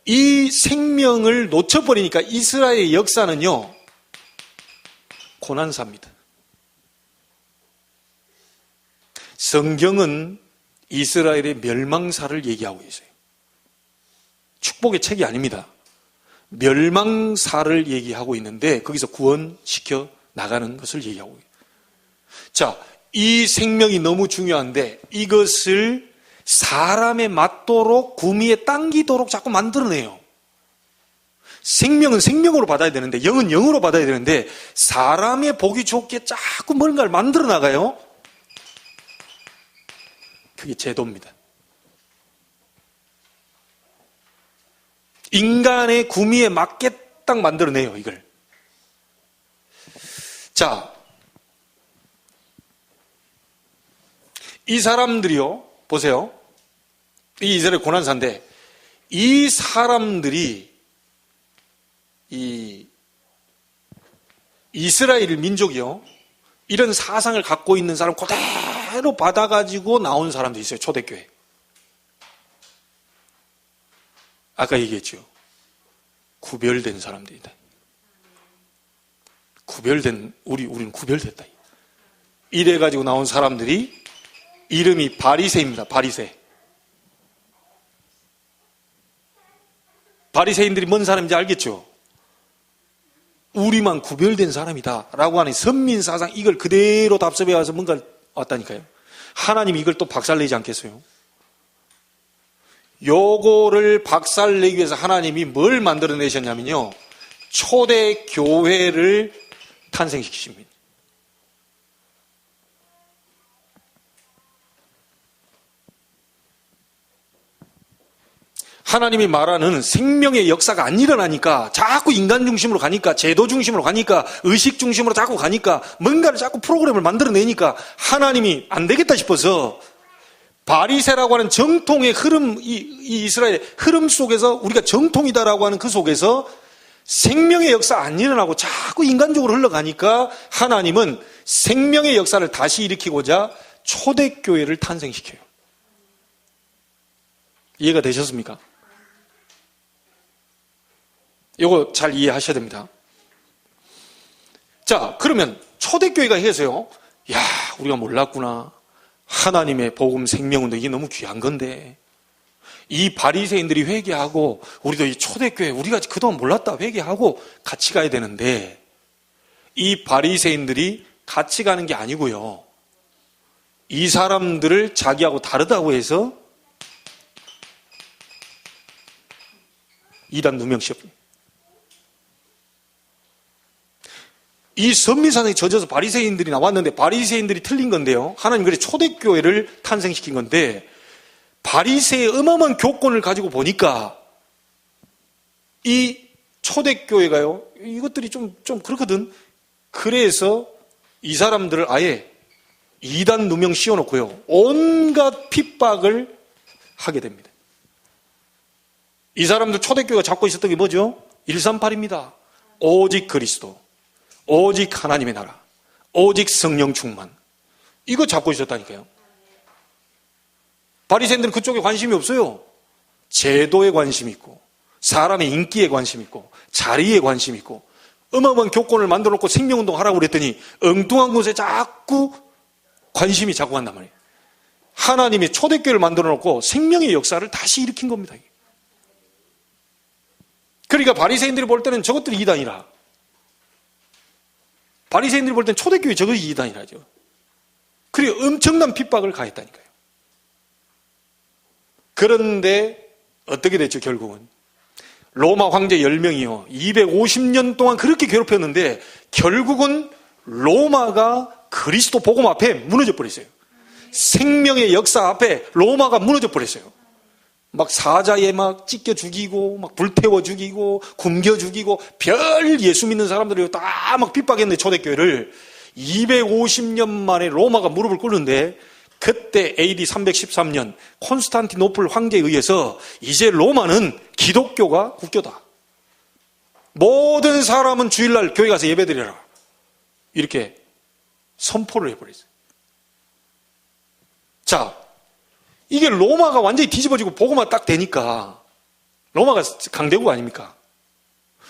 이 생명을 놓쳐버리니까 이스라엘의 역사는요, 고난사입니다. 성경은 이스라엘의 멸망사를 얘기하고 있어요. 축복의 책이 아닙니다. 멸망사를 얘기하고 있는데 거기서 구원시켜 나가는 것을 얘기하고 있어요. 자, 이 생명이 너무 중요한데 이것을 사람에 맞도록 구미에 당기도록 자꾸 만들어내요. 생명은 생명으로 받아야 되는데, 영은 영으로 받아야 되는데, 사람의 보기 좋게 자꾸 뭔가를 만들어 나가요. 그게 제도입니다. 인간의 구미에 맞게 딱 만들어내요, 이걸. 자, 이 사람들이요, 보세요. 이 이스라엘 고난사인데, 이 사람들이 이 이스라엘 민족이요, 이런 사상을 갖고 있는 사람 그대로 받아가지고 나온 사람도 있어요. 초대교회. 아까 얘기했죠. 구별된 사람들이다. 구별된, 우리는 구별됐다. 이래가지고 나온 사람들이 이름이 바리새입니다. 바리새. 바리새인들이 뭔 사람인지 알겠죠? 우리만 구별된 사람이다 라고 하는 선민사상, 이걸 그대로 답습해 와서 뭔가 왔다니까요. 하나님이 이걸 또 박살내지 않겠어요? 요거를 박살내기 위해서 하나님이 뭘 만들어내셨냐면요, 초대교회를 탄생시키십니다. 하나님이 말하는 생명의 역사가 안 일어나니까, 자꾸 인간 중심으로 가니까, 제도 중심으로 가니까, 의식 중심으로 자꾸 가니까, 뭔가를 자꾸 프로그램을 만들어내니까 하나님이 안 되겠다 싶어서 바리새라고 하는 정통의 흐름, 이 이스라엘의 흐름 속에서, 우리가 정통이다라고 하는 그 속에서 생명의 역사 안 일어나고 자꾸 인간적으로 흘러가니까 하나님은 생명의 역사를 다시 일으키고자 초대교회를 탄생시켜요. 이해가 되셨습니까? 이거 잘 이해하셔야 됩니다. 자, 그러면 초대교회가 해서요, 야, 우리가 몰랐구나. 하나님의 복음 생명운동, 이게 너무 귀한 건데, 이 바리새인들이 회개하고 우리도 이 초대교회, 우리가 그동안 몰랐다 회개하고 같이 가야 되는데, 이 바리새인들이 같이 가는 게 아니고요, 이 사람들을 자기하고 다르다고 해서 이단 누명 시험, 이 선미사상에 젖어서 바리새인들이 나왔는데, 바리새인들이 틀린 건데요, 하나님 그래 초대교회를 탄생시킨 건데, 바리새의 어마어마한 교권을 가지고 보니까 이 초대교회가요, 이것들이 좀 그렇거든. 그래서 이 사람들을 아예 이단 누명 씌워놓고요, 온갖 핍박을 하게 됩니다. 이 사람들 초대교회가 잡고 있었던 게 뭐죠? 138입니다. 오직 그리스도, 오직 하나님의 나라, 오직 성령 충만, 이거 잡고 있었다니까요. 바리새인들은 그쪽에 관심이 없어요. 제도에 관심이 있고, 사람의 인기에 관심이 있고, 자리에 관심이 있고, 어마어마한 교권을 만들어 놓고 생명운동 하라고 그랬더니 엉뚱한 곳에 자꾸 관심이 자꾸 간단 말이에요. 하나님이 초대교회를 만들어 놓고 생명의 역사를 다시 일으킨 겁니다. 그러니까 바리새인들이 볼 때는 저것들이 이단이라, 바리새인들이 볼 때는 초대교회 저것이 이단이라죠. 그래 엄청난 핍박을 가했다니까요. 그런데 어떻게 됐죠? 결국은 로마 황제 10명이요 250년 동안 그렇게 괴롭혔는데, 결국은 로마가 그리스도 복음 앞에 무너져 버렸어요. 생명의 역사 앞에 로마가 무너져 버렸어요. 막 사자에 막 찢겨 죽이고, 막 불태워 죽이고, 굶겨 죽이고, 별 예수 믿는 사람들이 다 막 핍박했는데, 초대교회를 250년 만에 로마가 무릎을 꿇는데, 그때 AD 313년 콘스탄티노플 황제에 의해서 이제 로마는 기독교가 국교다, 모든 사람은 주일날 교회 가서 예배드려라, 이렇게 선포를 해버렸어요. 자, 이게 로마가 완전히 뒤집어지고 복음화 딱 되니까, 로마가 강대국 아닙니까?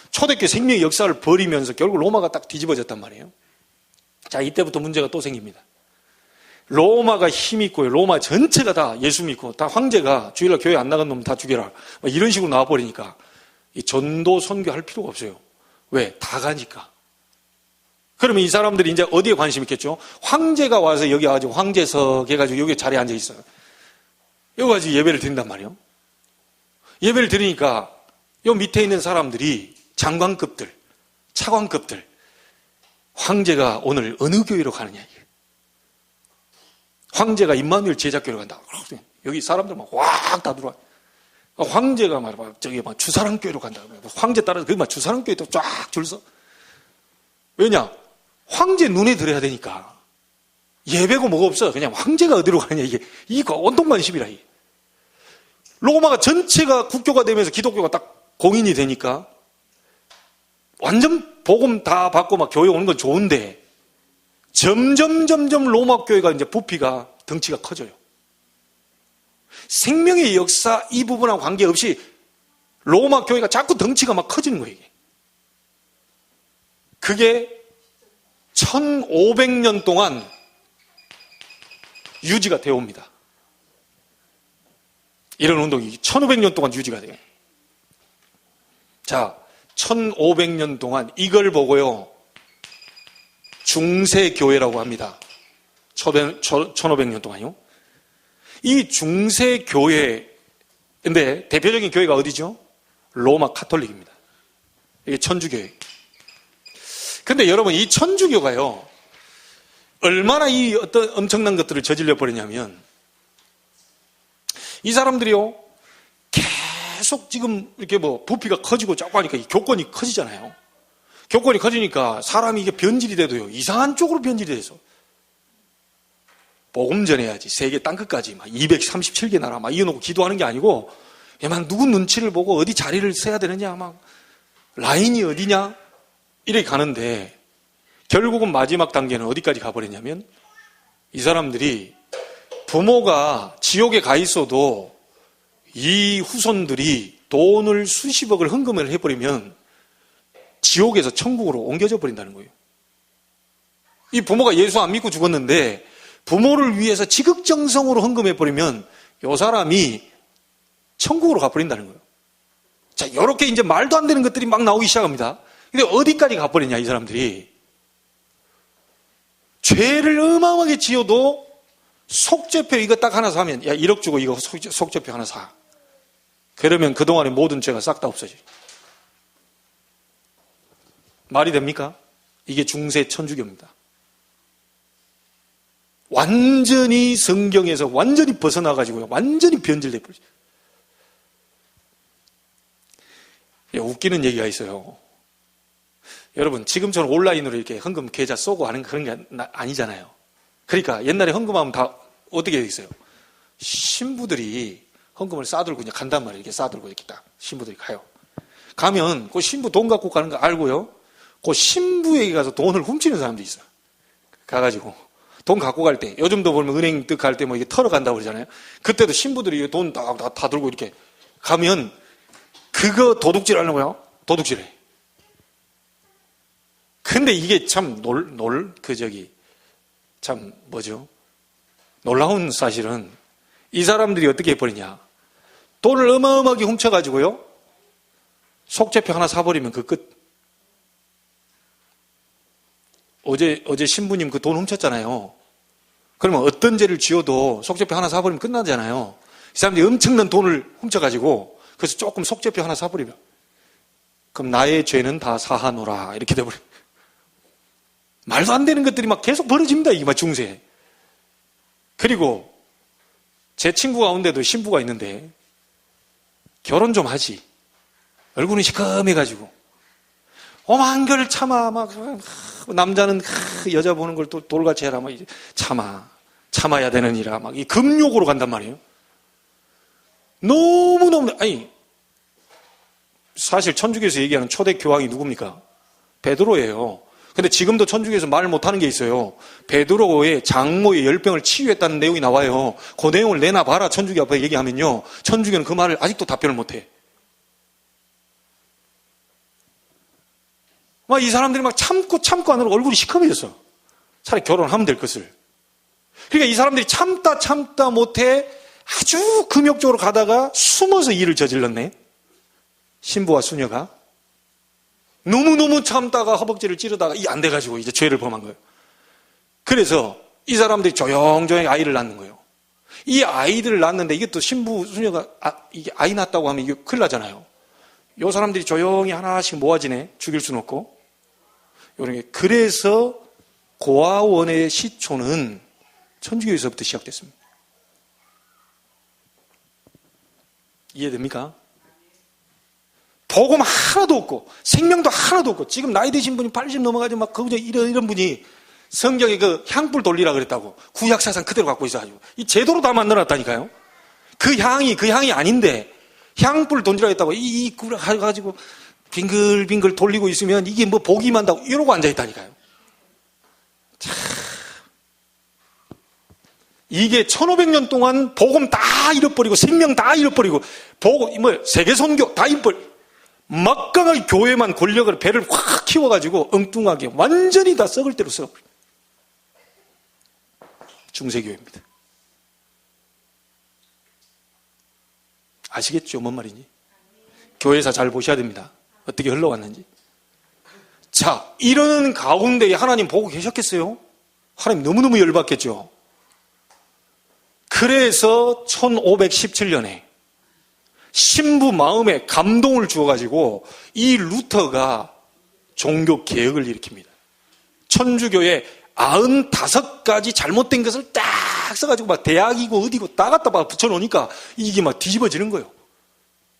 초대교회 생명의 역사를 버리면서 결국 로마가 딱 뒤집어졌단 말이에요. 자, 이때부터 문제가 또 생깁니다. 로마가 힘이 있고요, 로마 전체가 다 예수 믿고, 다 황제가 주일날 교회 안 나간 놈 다 죽여라, 이런 식으로 나와버리니까 이 전도 선교할 필요가 없어요. 왜? 다 가니까. 그러면 이 사람들이 이제 어디에 관심 있겠죠? 황제가 와서 여기 와가지고 황제석 해가지고 여기 자리에 앉아 있어요. 여기 가지고 예배를 드린단 말이에요. 예배를 드리니까 요 밑에 있는 사람들이 장관급들, 차관급들, 황제가 오늘 어느 교회로 가느냐. 황제가 임마누엘 제자교회로 간다. 여기 사람들 막 확 다 들어와. 황제가 막 저기 막 주사랑교회로 간다. 황제 따라서 그 막 주사랑교회도 쫙 줄 서. 왜냐? 황제 눈에 들어야 되니까. 예배고 뭐가 없어. 그냥 황제가 어디로 가느냐. 이거 온통관심이라. 로마가 전체가 국교가 되면서 기독교가 딱 공인이 되니까 완전 복음 다 받고 막 교회 오는 건 좋은데 점점 로마 교회가 이제 부피가 덩치가 커져요. 생명의 역사 이 부분하고 관계없이 로마 교회가 자꾸 덩치가 막 커지는 거예요. 그게 1500년 동안 유지가 되어 옵니다. 이런 운동이 1500년 동안 유지가 돼요. 자, 1500년 동안 이걸 보고요, 중세교회라고 합니다. 1500년 동안요. 이 중세교회, 근데 대표적인 교회가 어디죠? 로마 카톨릭입니다. 이게 천주교회. 근데 여러분, 이 천주교가요, 얼마나 이 어떤 엄청난 것들을 저질러 버리냐면, 이 사람들이요, 계속 지금 이렇게 뭐 부피가 커지고 자꾸 하니까 이 교권이 커지잖아요. 교권이 커지니까 사람이 이게 변질이 돼도요, 이상한 쪽으로 변질이 돼서. 복음 전해야지. 세계 땅끝까지 막 237개 나라 막 이어놓고 기도하는 게 아니고, 막 누구 눈치를 보고 어디 자리를 써야 되느냐, 막 라인이 어디냐, 이렇게 가는데, 결국은 마지막 단계는 어디까지 가버리냐면, 이 사람들이 부모가 지옥에 가 있어도 이 후손들이 돈을 수십억을 헌금을 해버리면 지옥에서 천국으로 옮겨져 버린다는 거예요. 이 부모가 예수 안 믿고 죽었는데 부모를 위해서 지극정성으로 헌금해버리면 이 사람이 천국으로 가버린다는 거예요. 자, 이렇게 이제 말도 안 되는 것들이 막 나오기 시작합니다. 근데 어디까지 가버리냐, 이 사람들이. 죄를 어마어마하게 지어도 속죄표 이거 딱 하나 사면, 야, 1억 주고 이거 속죄표 하나 사. 그러면 그동안의 모든 죄가 싹 다 없어져요. 말이 됩니까? 이게 중세 천주교입니다. 완전히 성경에서 완전히 벗어나가지고요, 완전히 변질돼 버리죠. 웃기는 얘기가 있어요. 여러분, 지금처럼 온라인으로 이렇게 헌금 계좌 쏘고 하는 그런 게 아니잖아요. 그러니까 옛날에 헌금하면 다 어떻게 돼 있어요? 신부들이 헌금을 싸들고 그냥 간단 말이에요. 이렇게 싸들고 이렇게 딱 신부들이 가요. 가면 그 신부 돈 갖고 가는 거 알고요, 그 신부에게 가서 돈을 훔치는 사람도 있어요. 가가지고 돈 갖고 갈 때, 요즘도 보면 은행 뜰 갈 때 뭐 이게 털어간다고 그러잖아요. 그때도 신부들이 돈 다 들고 이렇게 가면 그거 도둑질 하는 거예요. 도둑질해. 근데 이게 참 참 뭐죠? 놀라운 사실은 이 사람들이 어떻게 해버리냐. 돈을 어마어마하게 훔쳐가지고요, 속죄표 하나 사버리면 그 끝. 어제 신부님 그 돈 훔쳤잖아요. 그러면 어떤 죄를 지어도 속죄표 하나 사버리면 끝나잖아요. 이 사람들이 엄청난 돈을 훔쳐가지고 그래서 조금 속죄표 하나 사버리면, 그럼 나의 죄는 다 사하노라 이렇게 돼버려요. 말도 안 되는 것들이 막 계속 벌어집니다. 이게 막 중세. 그리고 제 친구 가운데도 신부가 있는데 결혼 좀 하지. 얼굴은 시커매가지고 오만 걸 참아. 막 남자는 여자 보는 걸 또 돌같이 해라. 막 참아야 되느니라. 막 이 금욕으로 간단 말이에요. 너무너무, 아니, 사실 천주교에서 얘기하는 초대 교황이 누굽니까? 베드로예요. 근데 지금도 천주교에서 말 못하는 게 있어요. 베드로의 장모의 열병을 치유했다는 내용이 나와요. 그 내용을 내놔봐라, 천주교 앞에 얘기하면요, 천주교는 그 말을 아직도 답변을 못해. 막 이 사람들이 막 참고 하느라 얼굴이 시커매졌어. 차라리 결혼하면 될 것을. 그러니까 이 사람들이 참다 못해 아주 금욕적으로 가다가 숨어서 일을 저질렀네. 신부와 수녀가 너무너무 참다가 허벅지를 찌르다가 이 안 돼가지고 이제 죄를 범한 거예요. 그래서 이 사람들이 조용조용 아이를 낳는 거예요. 이 아이들을 낳았는데 이게 또 신부 수녀가 이게 아이 낳았다고 하면 이게 큰일 나잖아요. 요 사람들이 조용히 하나씩 모아지네. 죽일 수는 없고. 요런 게. 그래서 고아원의 시초는 천주교에서부터 시작됐습니다. 이해됩니까? 복음 하나도 없고 생명도 하나도 없고 지금 나이 드신 분이 80 넘어가지고 막 그저 이런 분이 성경에 그 향불 돌리라 그랬다고 구약사상 그대로 갖고 있어가지고 이 제도로 다 만들어놨다니까요. 그 향이 아닌데 향불 던지라 했다고 이 꿀을 가지고 빙글빙글 돌리고 있으면 이게 뭐 복이 만다고 이러고 앉아있다니까요. 참. 이게 1500년 동안 복음 다 잃어버리고 생명 다 잃어버리고 복음 세계선교 다 잃어버리고 막강하게 교회만 권력을 배를 확 키워가지고 엉뚱하게 완전히 다 썩을 대로 썩어버립니다. 중세교회입니다. 아시겠죠? 뭔 말인지? 교회사 잘 보셔야 됩니다. 어떻게 흘러왔는지. 자, 이러는 가운데에 하나님 보고 계셨겠어요? 하나님 너무너무 열받겠죠? 그래서 1517년에 신부 마음에 감동을 주어가지고 이 루터가 종교 개혁을 일으킵니다. 천주교의 95가지 잘못된 것을 딱 써가지고 막 대학이고 어디고 다 갖다 막 붙여놓으니까 이게 막 뒤집어지는 거예요.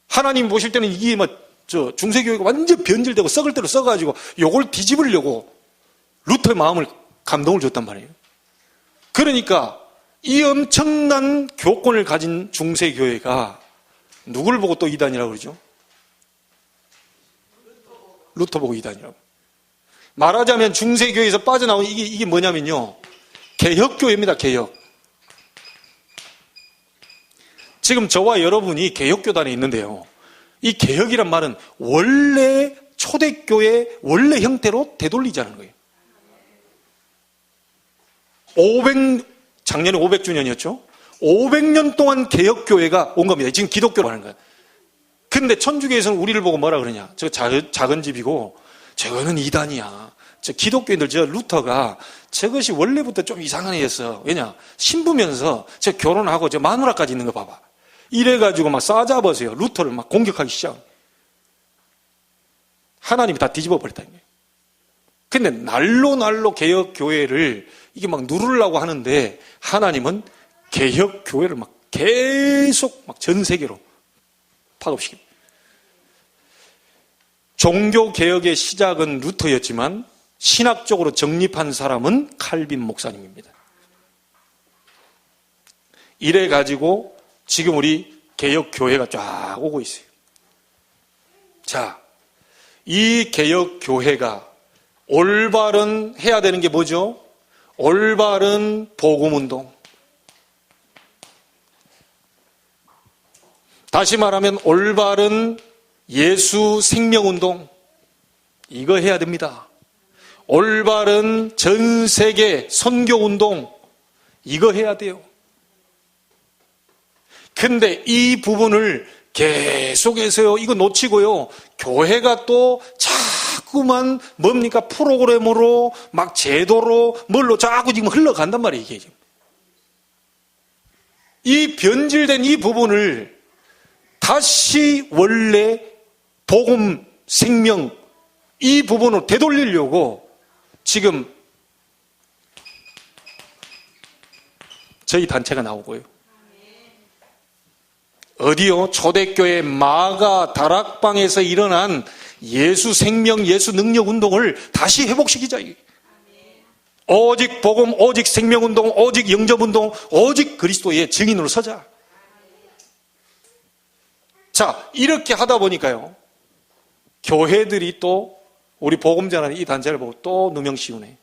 하나님 보실 때는 이게 막 중세교회가 완전 변질되고 썩을 대로 써가지고 요걸 뒤집으려고 루터의 마음을 감동을 줬단 말이에요. 그러니까 이 엄청난 교권을 가진 중세교회가 누구를 보고 또 이단이라고 그러죠? 루터 보고 이단이라고. 말하자면 중세교회에서 빠져나온 이게 뭐냐면요. 개혁교회입니다. 개혁. 지금 저와 여러분이 개혁교단에 있는데요. 이 개혁이란 말은 원래 초대교회 원래 형태로 되돌리자는 거예요. 작년에 500주년이었죠. 500년 동안 개혁교회가 온 겁니다. 지금 기독교로 하는 거예요. 근데 천주교에서는 우리를 보고 뭐라 그러냐. 저 작은 집이고 저거는 이단이야. 저 기독교인들 저 루터가 저것이 원래부터 좀 이상한 애였어. 왜냐? 신부면서 저 결혼하고 저 마누라까지 있는 거 봐봐. 이래가지고 막 싸잡아서요. 루터를 막 공격하기 시작. 하나님이 다 뒤집어 버렸다는 거예요. 근데 날로 개혁교회를 이게 막 누르려고 하는데 하나님은 개혁교회를 막 계속 막 전 세계로 파급시킵니다. 종교개혁의 시작은 루터였지만 신학적으로 정립한 사람은 칼빈 목사님입니다. 이래가지고 지금 우리 개혁교회가 쫙 오고 있어요. 자, 이 개혁교회가 올바른 해야 되는 게 뭐죠? 올바른 복음운동. 다시 말하면 올바른 예수 생명운동. 이거 해야 됩니다. 올바른 전 세계 선교운동. 이거 해야 돼요. 근데 이 부분을 계속해서요, 이거 놓치고요, 교회가 또 자꾸만 뭡니까? 프로그램으로, 막 제도로, 뭘로 자꾸 지금 흘러간단 말이에요, 이게 지금. 이 변질된 이 부분을 다시 원래 복음, 생명, 이 부분을 되돌리려고 지금 저희 단체가 나오고요. 어디요? 초대교회 마가 다락방에서 일어난 예수 생명, 예수 능력 운동을 다시 회복시키자. 오직 복음, 오직 생명 운동, 오직 영접 운동, 오직 그리스도의 증인으로 서자. 자, 이렇게 하다 보니까요, 교회들이 또 우리 복음전하는 이 단체를 보고 또 누명 씌우네.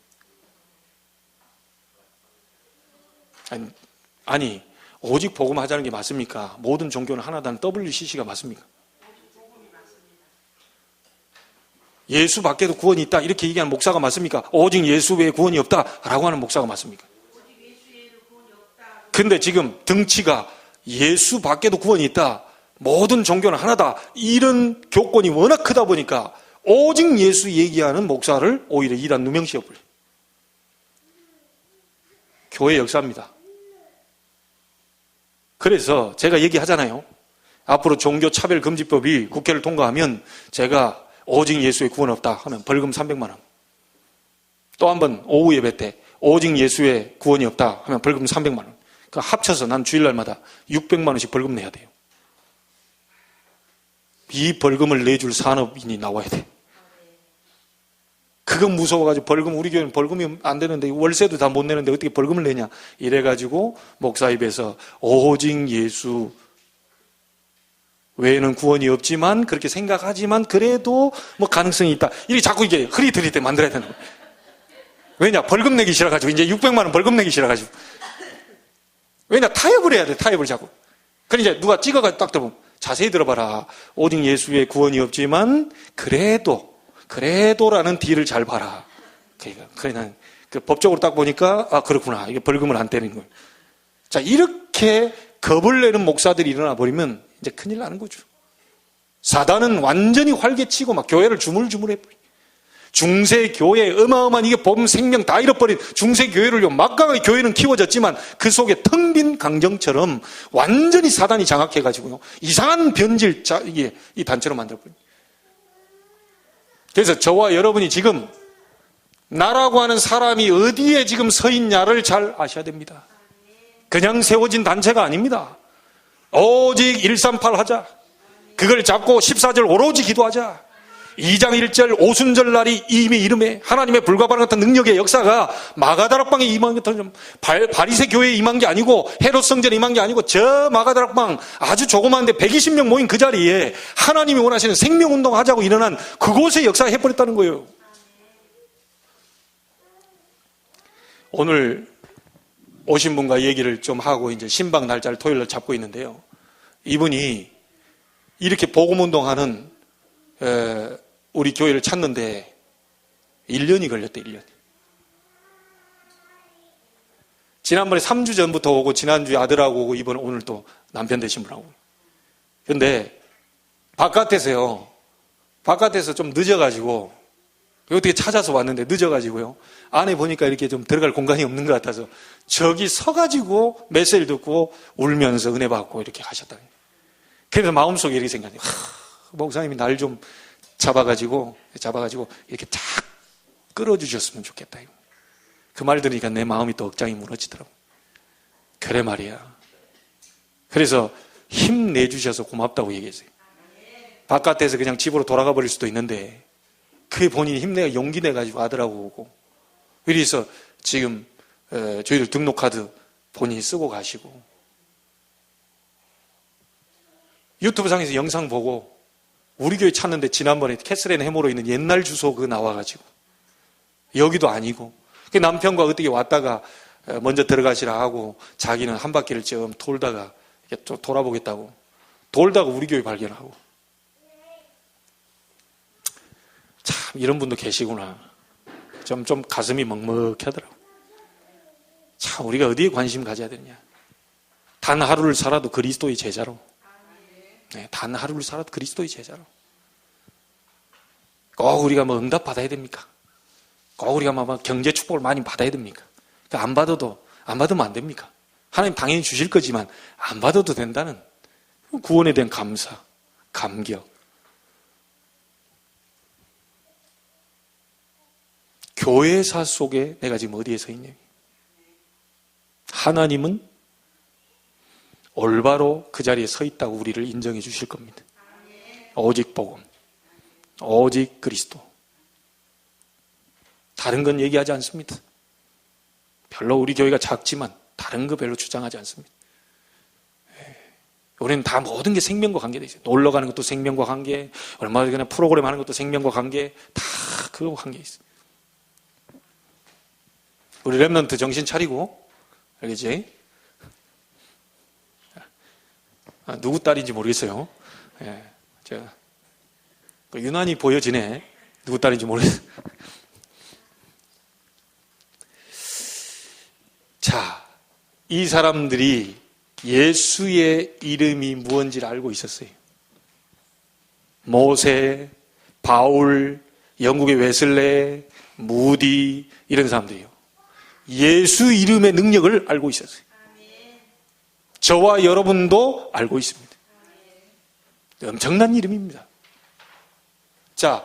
아니, 오직 복음 하자는 게 맞습니까? 모든 종교는 하나다는 WCC가 맞습니까? 예수 밖에도 구원이 있다 이렇게 얘기하는 목사가 맞습니까? 오직 예수 외에 구원이 없다라고 하는 목사가 맞습니까? 근데 지금 등치가 예수 밖에도 구원이 있다, 모든 종교는 하나다, 이런 교권이 워낙 크다 보니까 오직 예수 얘기하는 목사를 오히려 이단 누명 씌워버려요. 교회 역사입니다. 그래서 제가 얘기하잖아요. 앞으로 종교차별금지법이 국회를 통과하면 제가 오직 예수의 구원 없다 하면 벌금 300만 원. 또 한 번 오후 예배 때 오직 예수의 구원이 없다 하면 벌금 300만 원. 그러니까 합쳐서 난 주일날마다 600만 원씩 벌금 내야 돼요. 이 벌금을 내줄 산업인이 나와야 돼. 그건 무서워가지고 벌금, 우리 교회는 벌금이 안 되는데 월세도 다 못 내는데 어떻게 벌금을 내냐 이래가지고 목사 입에서 오직 예수 외에는 구원이 없지만 그렇게 생각하지만 그래도 뭐 가능성이 있다. 이렇게 자꾸 이게 흐릿흐릿하게 만들어야 되는 거예요. 왜냐? 벌금 내기 싫어가지고 이제 600만 원 벌금 내기 싫어가지고. 왜냐? 타협을 해야 돼. 타협을 자꾸. 그러니까 이제 누가 찍어가지고 딱 들어보면 자세히 들어봐라. 오직 예수의 구원이 없지만 그래도라는 딜을 잘 봐라. 그러니까 그 법적으로 딱 보니까 아 그렇구나. 이게 벌금을 안 떼는 거예요. 자 이렇게 겁을 내는 목사들이 일어나 버리면 이제 큰일 나는 거죠. 사단은 완전히 활개치고 막 교회를 주물주물해 버려. 중세교회 어마어마한 이게 봄 생명 다 잃어버린 중세교회를요 막강하게 교회는 키워졌지만 그 속에 텅 빈 강정처럼 완전히 사단이 장악해가지고요 이상한 변질 이게 이 단체로 만들어버려요. 그래서 저와 여러분이 지금 나라고 하는 사람이 어디에 지금 서 있냐를 잘 아셔야 됩니다. 그냥 세워진 단체가 아닙니다. 오직 138 하자. 그걸 잡고 14절 오로지 기도하자. 2장 1절 오순절 날이 이미 이름에 하나님의 불가발한 같은 능력의 역사가 마가다락방에 임한 것처럼 바리새 교회에 임한 게 아니고 헤롯 성전에 임한 게 아니고 저 마가다락방 아주 조그만데 120명 모인 그 자리에 하나님이 원하시는 생명운동 하자고 일어난 그곳에 역사가 해버렸다는 거예요. 오늘 오신 분과 얘기를 좀 하고 이제 신방 날짜를 토요일날 잡고 있는데요. 이분이 이렇게 복음운동하는 우리 교회를 찾는데 1년이 걸렸대. 1년. 지난번에 3주 전부터 오고 지난주에 아들하고 오고 이번에 오늘 또 남편 되신 분하고. 그런데 바깥에서 좀 늦어가지고 어떻게 찾아서 왔는데 늦어가지고요. 안에 보니까 이렇게 좀 들어갈 공간이 없는 것 같아서 저기 서가지고 메시지를 듣고 울면서 은혜 받고 이렇게 가셨다. 그래서 마음속에 이렇게 생각해요. 목사님이 날 좀 잡아가지고 이렇게 쫙 끌어주셨으면 좋겠다. 그 말 들으니까 내 마음이 또 억장이 무너지더라고. 그래 말이야. 그래서 힘내주셔서 고맙다고 얘기했어요. 바깥에서 그냥 집으로 돌아가 버릴 수도 있는데 그게 본인이 힘내가 용기 내가지고 아들하고 오고 그래서 지금 저희들 등록카드 본인이 쓰고 가시고 유튜브상에서 영상 보고 우리 교회 찾는데 지난번에 캐슬앤 해모로 있는 옛날 주소 그거 나와가지고 여기도 아니고 남편과 어떻게 왔다가 먼저 들어가시라 하고 자기는 한 바퀴를 좀 돌다가 좀 돌아보겠다고 돌다가 우리 교회 발견하고 참 이런 분도 계시구나. 좀 가슴이 먹먹하더라고. 참 우리가 어디에 관심 가져야 되느냐. 단 하루를 살아도 그리스도의 제자로. 네, 단 하루를 살아도 그리스도의 제자로. 꼭 우리가 뭐 응답 받아야 됩니까? 꼭 우리가 막 경제 축복을 많이 받아야 됩니까? 안 받으면 안 됩니까? 하나님 당연히 주실 거지만 안 받아도 된다는 구원에 대한 감사, 감격. 교회사 속에 내가 지금 어디에 서 있냐. 하나님은 올바로 그 자리에 서 있다고 우리를 인정해 주실 겁니다. 오직 복음, 오직 그리스도. 다른 건 얘기하지 않습니다. 별로 우리 교회가 작지만 다른 거 별로 주장하지 않습니다. 우리는 다 모든 게 생명과 관계되어 있어요. 놀러 가는 것도 생명과 관계, 얼마 전에 프로그램 하는 것도 생명과 관계, 다 그거 관계 있어요. 우리 랩런트 정신 차리고, 알겠지? 누구 딸인지 모르겠어요. 유난히 보여지네. 누구 딸인지 모르겠어요. 자, 이 사람들이 예수의 이름이 무엇인지를 알고 있었어요. 모세, 바울, 영국의 웨슬레, 무디 이런 사람들이요. 예수 이름의 능력을 알고 있었어요. 저와 여러분도 알고 있습니다. 엄청난 이름입니다. 자,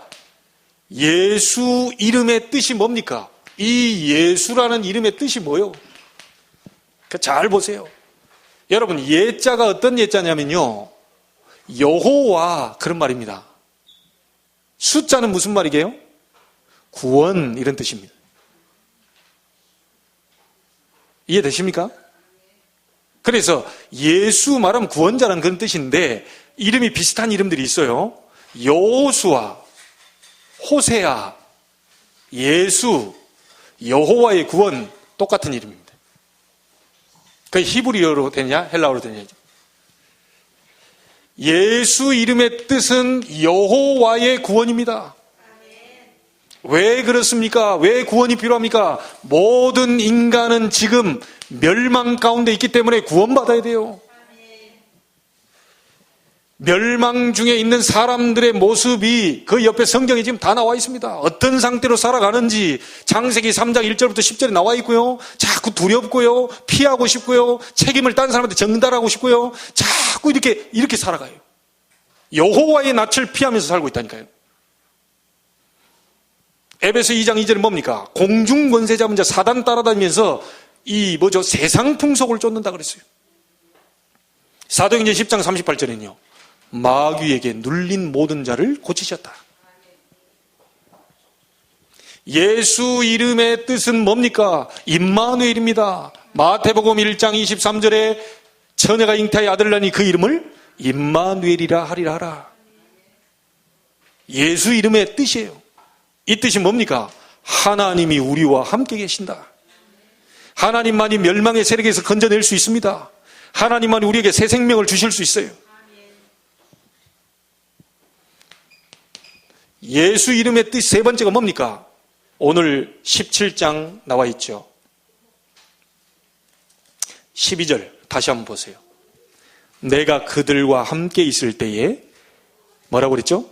예수 이름의 뜻이 뭡니까? 이 예수라는 이름의 뜻이 뭐요? 잘 보세요. 여러분, 예자가 어떤 예자냐면요, 여호와 그런 말입니다. 숫자는 무슨 말이게요? 구원 이런 뜻입니다. 이해되십니까? 그래서 예수 말하면 구원자라는 그런 뜻인데 이름이 비슷한 이름들이 있어요. 여호수아, 호세아, 예수, 여호와의 구원 똑같은 이름입니다. 그게 히브리어로 되냐 헬라어로 되냐. 예수 이름의 뜻은 여호와의 구원입니다. 왜 그렇습니까? 왜 구원이 필요합니까? 모든 인간은 지금 멸망 가운데 있기 때문에 구원받아야 돼요. 멸망 중에 있는 사람들의 모습이 그 옆에 성경에 지금 다 나와 있습니다. 어떤 상태로 살아가는지 창세기 3장 1절부터 10절에 나와 있고요. 자꾸 두렵고요. 피하고 싶고요. 책임을 딴 사람한테 전달하고 싶고요. 자꾸 이렇게 살아가요. 여호와의 낯을 피하면서 살고 있다니까요. 에베소 2장 2절은 뭡니까? 공중 권세 잡은 자 사단 따라다니면서 세상 풍속을 쫓는다 그랬어요. 사도행전 10장 38절에는요. 마귀에게 눌린 모든 자를 고치셨다. 예수 이름의 뜻은 뭡니까? 임마누엘입니다. 마태복음 1장 23절에 처녀가 잉태하여 아들을 낳으니 그 이름을 임마누엘이라 하리라 하라. 예수 이름의 뜻이에요. 이 뜻이 뭡니까? 하나님이 우리와 함께 계신다. 하나님만이 멸망의 세력에서 건져낼 수 있습니다. 하나님만이 우리에게 새 생명을 주실 수 있어요. 예수 이름의 뜻 세 번째가 뭡니까? 오늘 17장 나와 있죠. 12절 다시 한번 보세요. 내가 그들과 함께 있을 때에 뭐라고 그랬죠?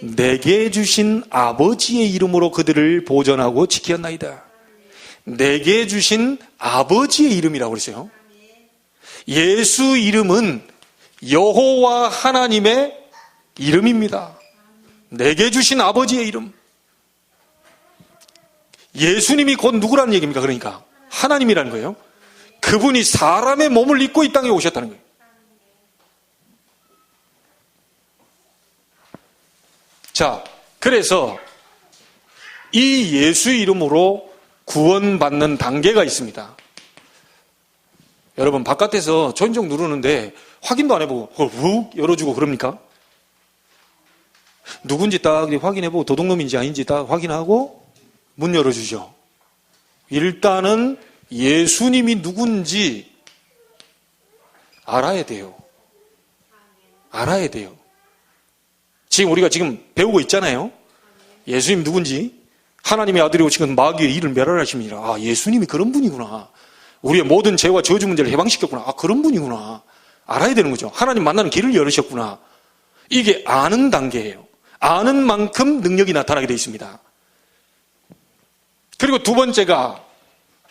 내게 주신 아버지의 이름으로 그들을 보존하고 지켰나이다. 내게 주신 아버지의 이름이라고 그랬어요. 예수 이름은 여호와 하나님의 이름입니다. 내게 주신 아버지의 이름. 예수님이 곧 누구라는 얘기입니까? 그러니까 하나님이라는 거예요. 그분이 사람의 몸을 입고 이 땅에 오셨다는 거예요. 자, 그래서 이 예수 이름으로 구원받는 단계가 있습니다. 여러분, 바깥에서 초인종 누르는데 확인도 안 해보고 훅 열어주고 그럽니까? 누군지 딱 확인해보고 도둑놈인지 아닌지 딱 확인하고 문 열어주죠. 일단은 예수님이 누군지 알아야 돼요. 알아야 돼요. 지금 우리가 배우고 있잖아요. 예수님 누군지. 하나님의 아들이 오시건 마귀의 일을 멸하심이라. 아, 예수님이 그런 분이구나. 우리의 모든 죄와 저주 문제를 해방시켰구나. 아, 그런 분이구나. 알아야 되는 거죠. 하나님 만나는 길을 열으셨구나. 이게 아는 단계예요. 아는 만큼 능력이 나타나게 되어 있습니다. 그리고 두 번째가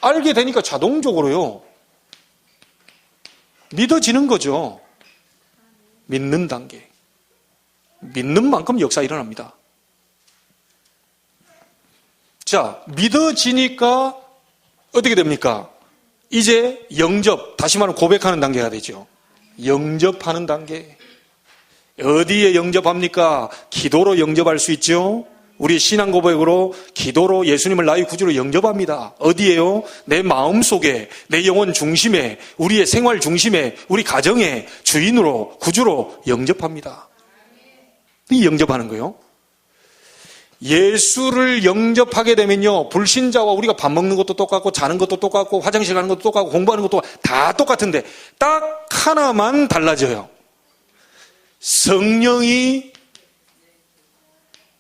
알게 되니까 자동적으로요. 믿어지는 거죠. 믿는 단계. 믿는 만큼 역사 일어납니다. 자, 믿어지니까 어떻게 됩니까? 이제 영접, 다시 말하면 고백하는 단계가 되죠. 영접하는 단계. 어디에 영접합니까? 기도로 영접할 수 있죠. 우리 신앙 고백으로 기도로 예수님을 나의 구주로 영접합니다. 어디에요? 내 마음 속에, 내 영혼 중심에, 우리의 생활 중심에, 우리 가정에 주인으로, 구주로 영접합니다. 이 영접하는 거예요. 예수를 영접하게 되면요, 불신자와 우리가 밥 먹는 것도 똑같고 자는 것도 똑같고 화장실 가는 것도 똑같고 공부하는 것도 다 똑같은데 딱 하나만 달라져요. 성령이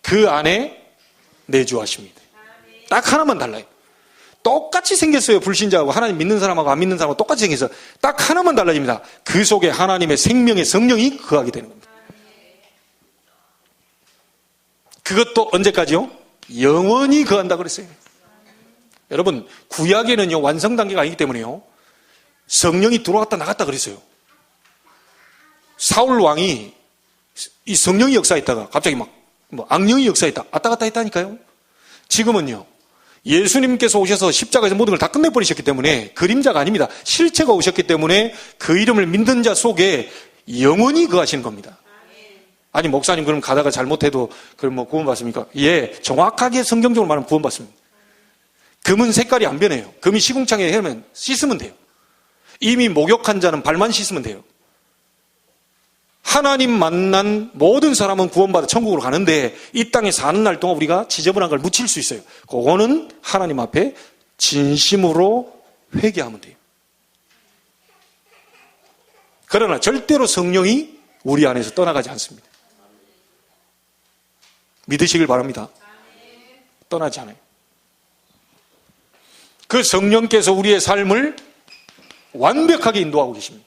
그 안에 내주하십니다. 딱 하나만 달라요. 똑같이 생겼어요. 불신자하고 하나님 믿는 사람하고 안 믿는 사람하고 똑같이 생겨서 딱 하나만 달라집니다. 그 속에 하나님의 생명의 성령이 거하게 되는 겁니다. 그것도 언제까지요? 영원히 거한다 그랬어요. 여러분, 구약에는요 완성 단계가 아니기 때문에요 성령이 들어왔다 나갔다 그랬어요. 사울 왕이 이 성령의 역사했다가 갑자기 막 악령의 역사했다 왔다 갔다 했다니까요. 지금은요, 예수님께서 오셔서 십자가에서 모든 걸 다 끝내버리셨기 때문에 그림자가 아닙니다. 실체가 오셨기 때문에 그 이름을 믿는 자 속에 영원히 거하시는 겁니다. 아니, 목사님 그럼 가다가 잘못해도 그럼 뭐 구원받습니까? 예, 정확하게 성경적으로 말하면 구원받습니다. 금은 색깔이 안 변해요. 금이 시궁창에 하면 씻으면 돼요. 이미 목욕한 자는 발만 씻으면 돼요. 하나님 만난 모든 사람은 구원받아 천국으로 가는데 이 땅에 사는 날 동안 우리가 지저분한 걸 묻힐 수 있어요. 그거는 하나님 앞에 진심으로 회개하면 돼요. 그러나 절대로 성령이 우리 안에서 떠나가지 않습니다. 믿으시길 바랍니다. 떠나지 않아요. 그 성령께서 우리의 삶을 완벽하게 인도하고 계십니다.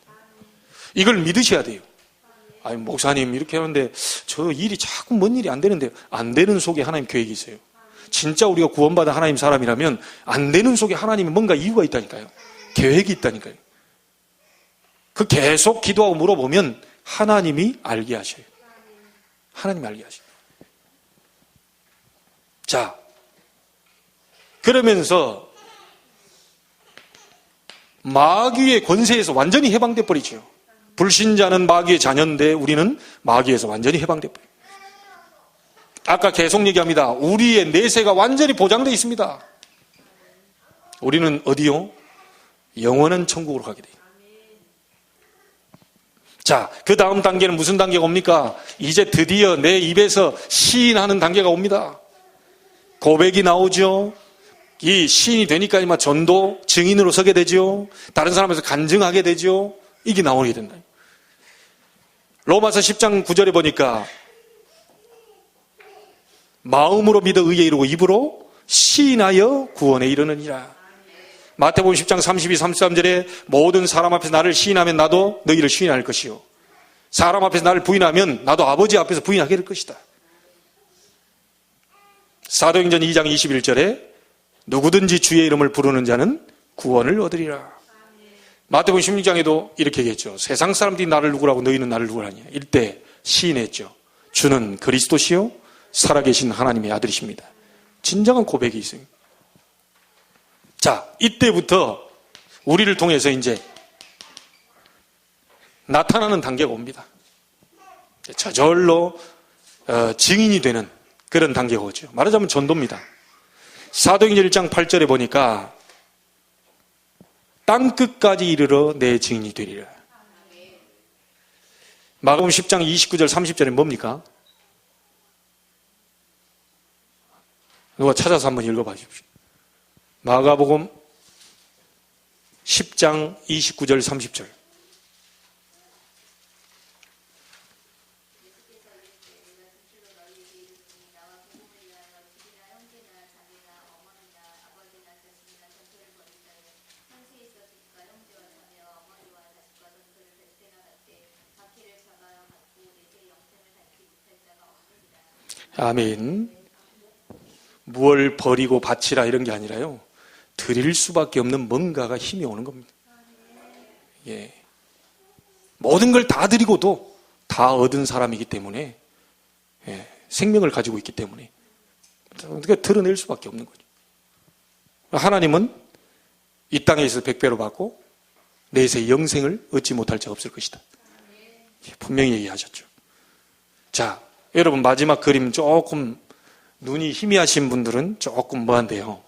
이걸 믿으셔야 돼요. 아니, 목사님 이렇게 하는데 저 일이 자꾸 뭔 일이 안 되는데요. 안 되는 속에 하나님 계획이 있어요. 진짜 우리가 구원받은 하나님 사람이라면 안 되는 속에 하나님이 뭔가 이유가 있다니까요. 계획이 있다니까요. 그 계속 기도하고 물어보면 하나님이 알게 하셔요. 하나님이 알게 하셔요. 자, 그러면서 마귀의 권세에서 완전히 해방돼 버리죠. 불신자는 마귀의 자녀인데 우리는 마귀에서 완전히 해방돼 버려요. 아까 계속 얘기합니다. 우리의 내세가 완전히 보장되어 있습니다. 우리는 어디요? 영원한 천국으로 가게 돼요. 자, 그 다음 단계는 무슨 단계가 옵니까? 이제 드디어 내 입에서 시인하는 단계가 옵니다. 고백이 나오죠. 이 시인이 되니까 이마 전도 증인으로 서게 되죠. 다른 사람에서 간증하게 되죠. 이게 나오게 된다. 로마서 10장 9절에 보니까 마음으로 믿어 의에 이르고 입으로 시인하여 구원에 이르느니라. 마태복음 10장 32, 33절에 모든 사람 앞에서 나를 시인하면 나도 너희를 시인할 것이요. 사람 앞에서 나를 부인하면 나도 아버지 앞에서 부인하게 될 것이다. 사도행전 2장 21절에 누구든지 주의 이름을 부르는 자는 구원을 얻으리라. 마태복음 16장에도 이렇게 얘기했죠. 세상 사람들이 나를 누구라고 너희는 나를 누구라냐. 이때 시인했죠. 주는 그리스도시요 살아계신 하나님의 아들이십니다. 진정한 고백이 있어요. 자, 이때부터 우리를 통해서 이제 나타나는 단계가 옵니다. 저절로 증인이 되는 그런 단계가 오죠. 말하자면 전도입니다. 사도행전 1장 8절에 보니까 땅끝까지 이르러 내 증인이 되리라. 마가복음 10장 29절 30절에 뭡니까? 누가 찾아서 한번 읽어봐 주십시오. 마가복음 10장 29절 30절. 아멘. 무얼 버리고 바치라 이런 게 아니라요. 드릴 수밖에 없는 뭔가가 힘이 오는 겁니다. 예. 모든 걸 다 드리고도 다 얻은 사람이기 때문에, 예. 생명을 가지고 있기 때문에 그러니까 드러낼 수밖에 없는 거죠. 하나님은 이 땅에 있어서 100배로 받고 내세 영생을 얻지 못할 자가 없을 것이다. 분명히 얘기하셨죠. 자, 여러분 마지막 그림 조금 눈이 희미하신 분들은 조금 뭐한데요.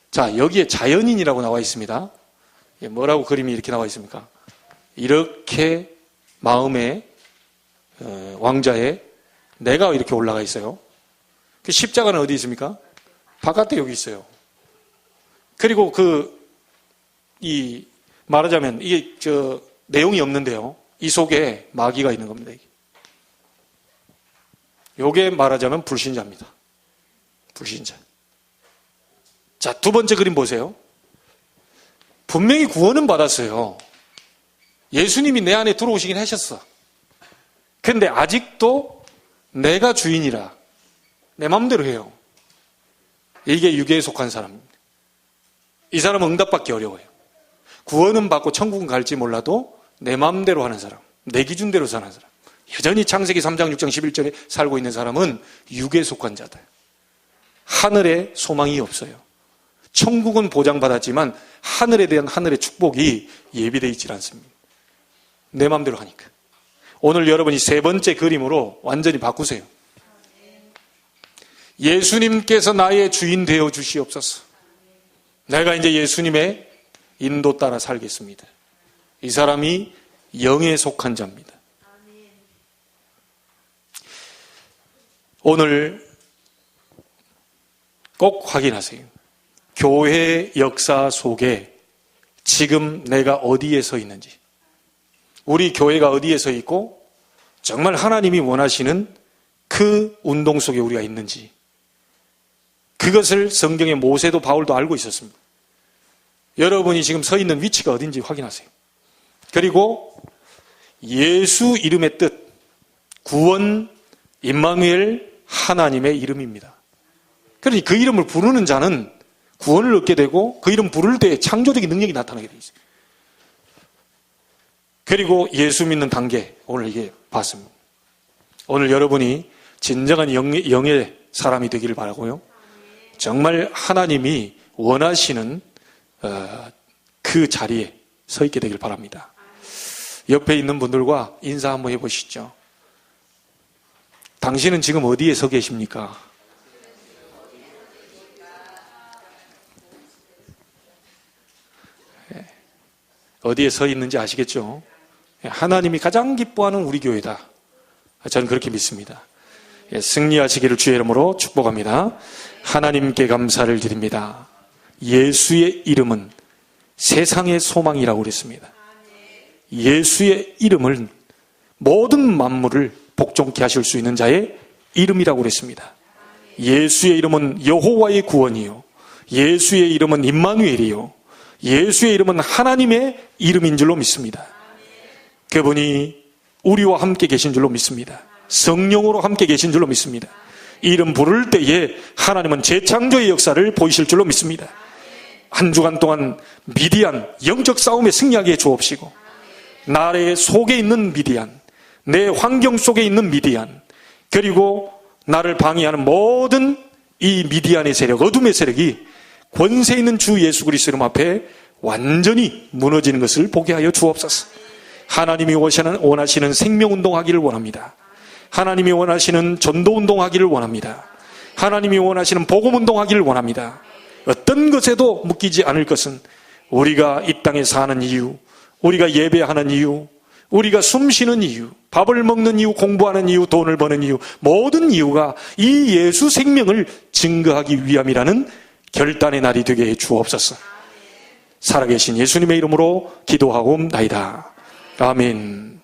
자, 여기에 자연인이라고 나와 있습니다. 뭐라고 그림이 이렇게 나와 있습니까? 이렇게 마음에 왕자에 내가 이렇게 올라가 있어요. 그 십자가는 어디 있습니까? 바깥에 여기 있어요. 그리고 말하자면 이게 내용이 없는데요. 이 속에 마귀가 있는 겁니다. 이게 말하자면 불신자입니다. 불신자. 자, 두 번째 그림 보세요. 분명히 구원은 받았어요. 예수님이 내 안에 들어오시긴 하셨어. 근데 아직도 내가 주인이라 내 마음대로 해요. 이게 유괴에 속한 사람입니다. 이 사람은 응답받기 어려워요. 구원은 받고 천국은 갈지 몰라도 내 마음대로 하는 사람. 내 기준대로 사는 사람, 여전히 창세기 3장 6장 11절에 살고 있는 사람은 육에 속한 자다. 하늘에 소망이 없어요. 천국은 보장받았지만 하늘에 대한 하늘의 축복이 예비되어 있지 않습니다. 내 마음대로 하니까. 오늘 여러분이 세 번째 그림으로 완전히 바꾸세요. 예수님께서 나의 주인 되어 주시옵소서. 내가 이제 예수님의 인도 따라 살겠습니다. 이 사람이 영에 속한 자입니다. 오늘 꼭 확인하세요. 교회 역사 속에 지금 내가 어디에 서 있는지, 우리 교회가 어디에 서 있고 정말 하나님이 원하시는 그 운동 속에 우리가 있는지, 그것을 성경의 모세도 바울도 알고 있었습니다. 여러분이 지금 서 있는 위치가 어딘지 확인하세요. 그리고 예수 이름의 뜻, 구원, 임마누엘, 하나님의 이름입니다. 그러니 그 이름을 부르는 자는 구원을 얻게 되고 그 이름 부를 때 창조적인 능력이 나타나게 되어 있어요. 그리고 예수 믿는 단계, 오늘 이게 봤습니다. 오늘 여러분이 진정한 영의 사람이 되기를 바라고요. 정말 하나님이 원하시는 그 자리에 서 있게 되길 바랍니다. 옆에 있는 분들과 인사 한번 해보시죠. 당신은 지금 어디에 서 계십니까? 어디에 서 있는지 아시겠죠? 하나님이 가장 기뻐하는 우리 교회다. 저는 그렇게 믿습니다. 승리하시기를 주의 이름으로 축복합니다. 하나님께 감사를 드립니다. 예수의 이름은 세상의 소망이라고 그랬습니다. 예수의 이름을 모든 만물을 복종케 하실 수 있는 자의 이름이라고 그랬습니다. 예수의 이름은 여호와의 구원이요, 예수의 이름은 임마누엘이요, 예수의 이름은 하나님의 이름인 줄로 믿습니다. 그분이 우리와 함께 계신 줄로 믿습니다. 성령으로 함께 계신 줄로 믿습니다. 이름 부를 때에 하나님은 재창조의 역사를 보이실 줄로 믿습니다. 한 주간 동안 미디안 영적 싸움에 승리하게 해 주옵시고, 나의 속에 있는 미디안, 내 환경 속에 있는 미디안, 그리고 나를 방해하는 모든 이 미디안의 세력, 어둠의 세력이 권세 있는 주 예수 그리스도 이름 앞에 완전히 무너지는 것을 보게 하여 주옵소서. 하나님이 원하시는 생명운동 하기를 원합니다. 하나님이 원하시는 전도운동 하기를 원합니다. 하나님이 원하시는 복음운동 하기를 원합니다. 어떤 것에도 묶이지 않을 것은 우리가 이 땅에 사는 이유, 우리가 예배하는 이유, 우리가 숨쉬는 이유, 밥을 먹는 이유, 공부하는 이유, 돈을 버는 이유, 모든 이유가 이 예수 생명을 증거하기 위함이라는 결단의 날이 되게 해 주옵소서. 살아계신 예수님의 이름으로 기도하옵나이다. 아멘.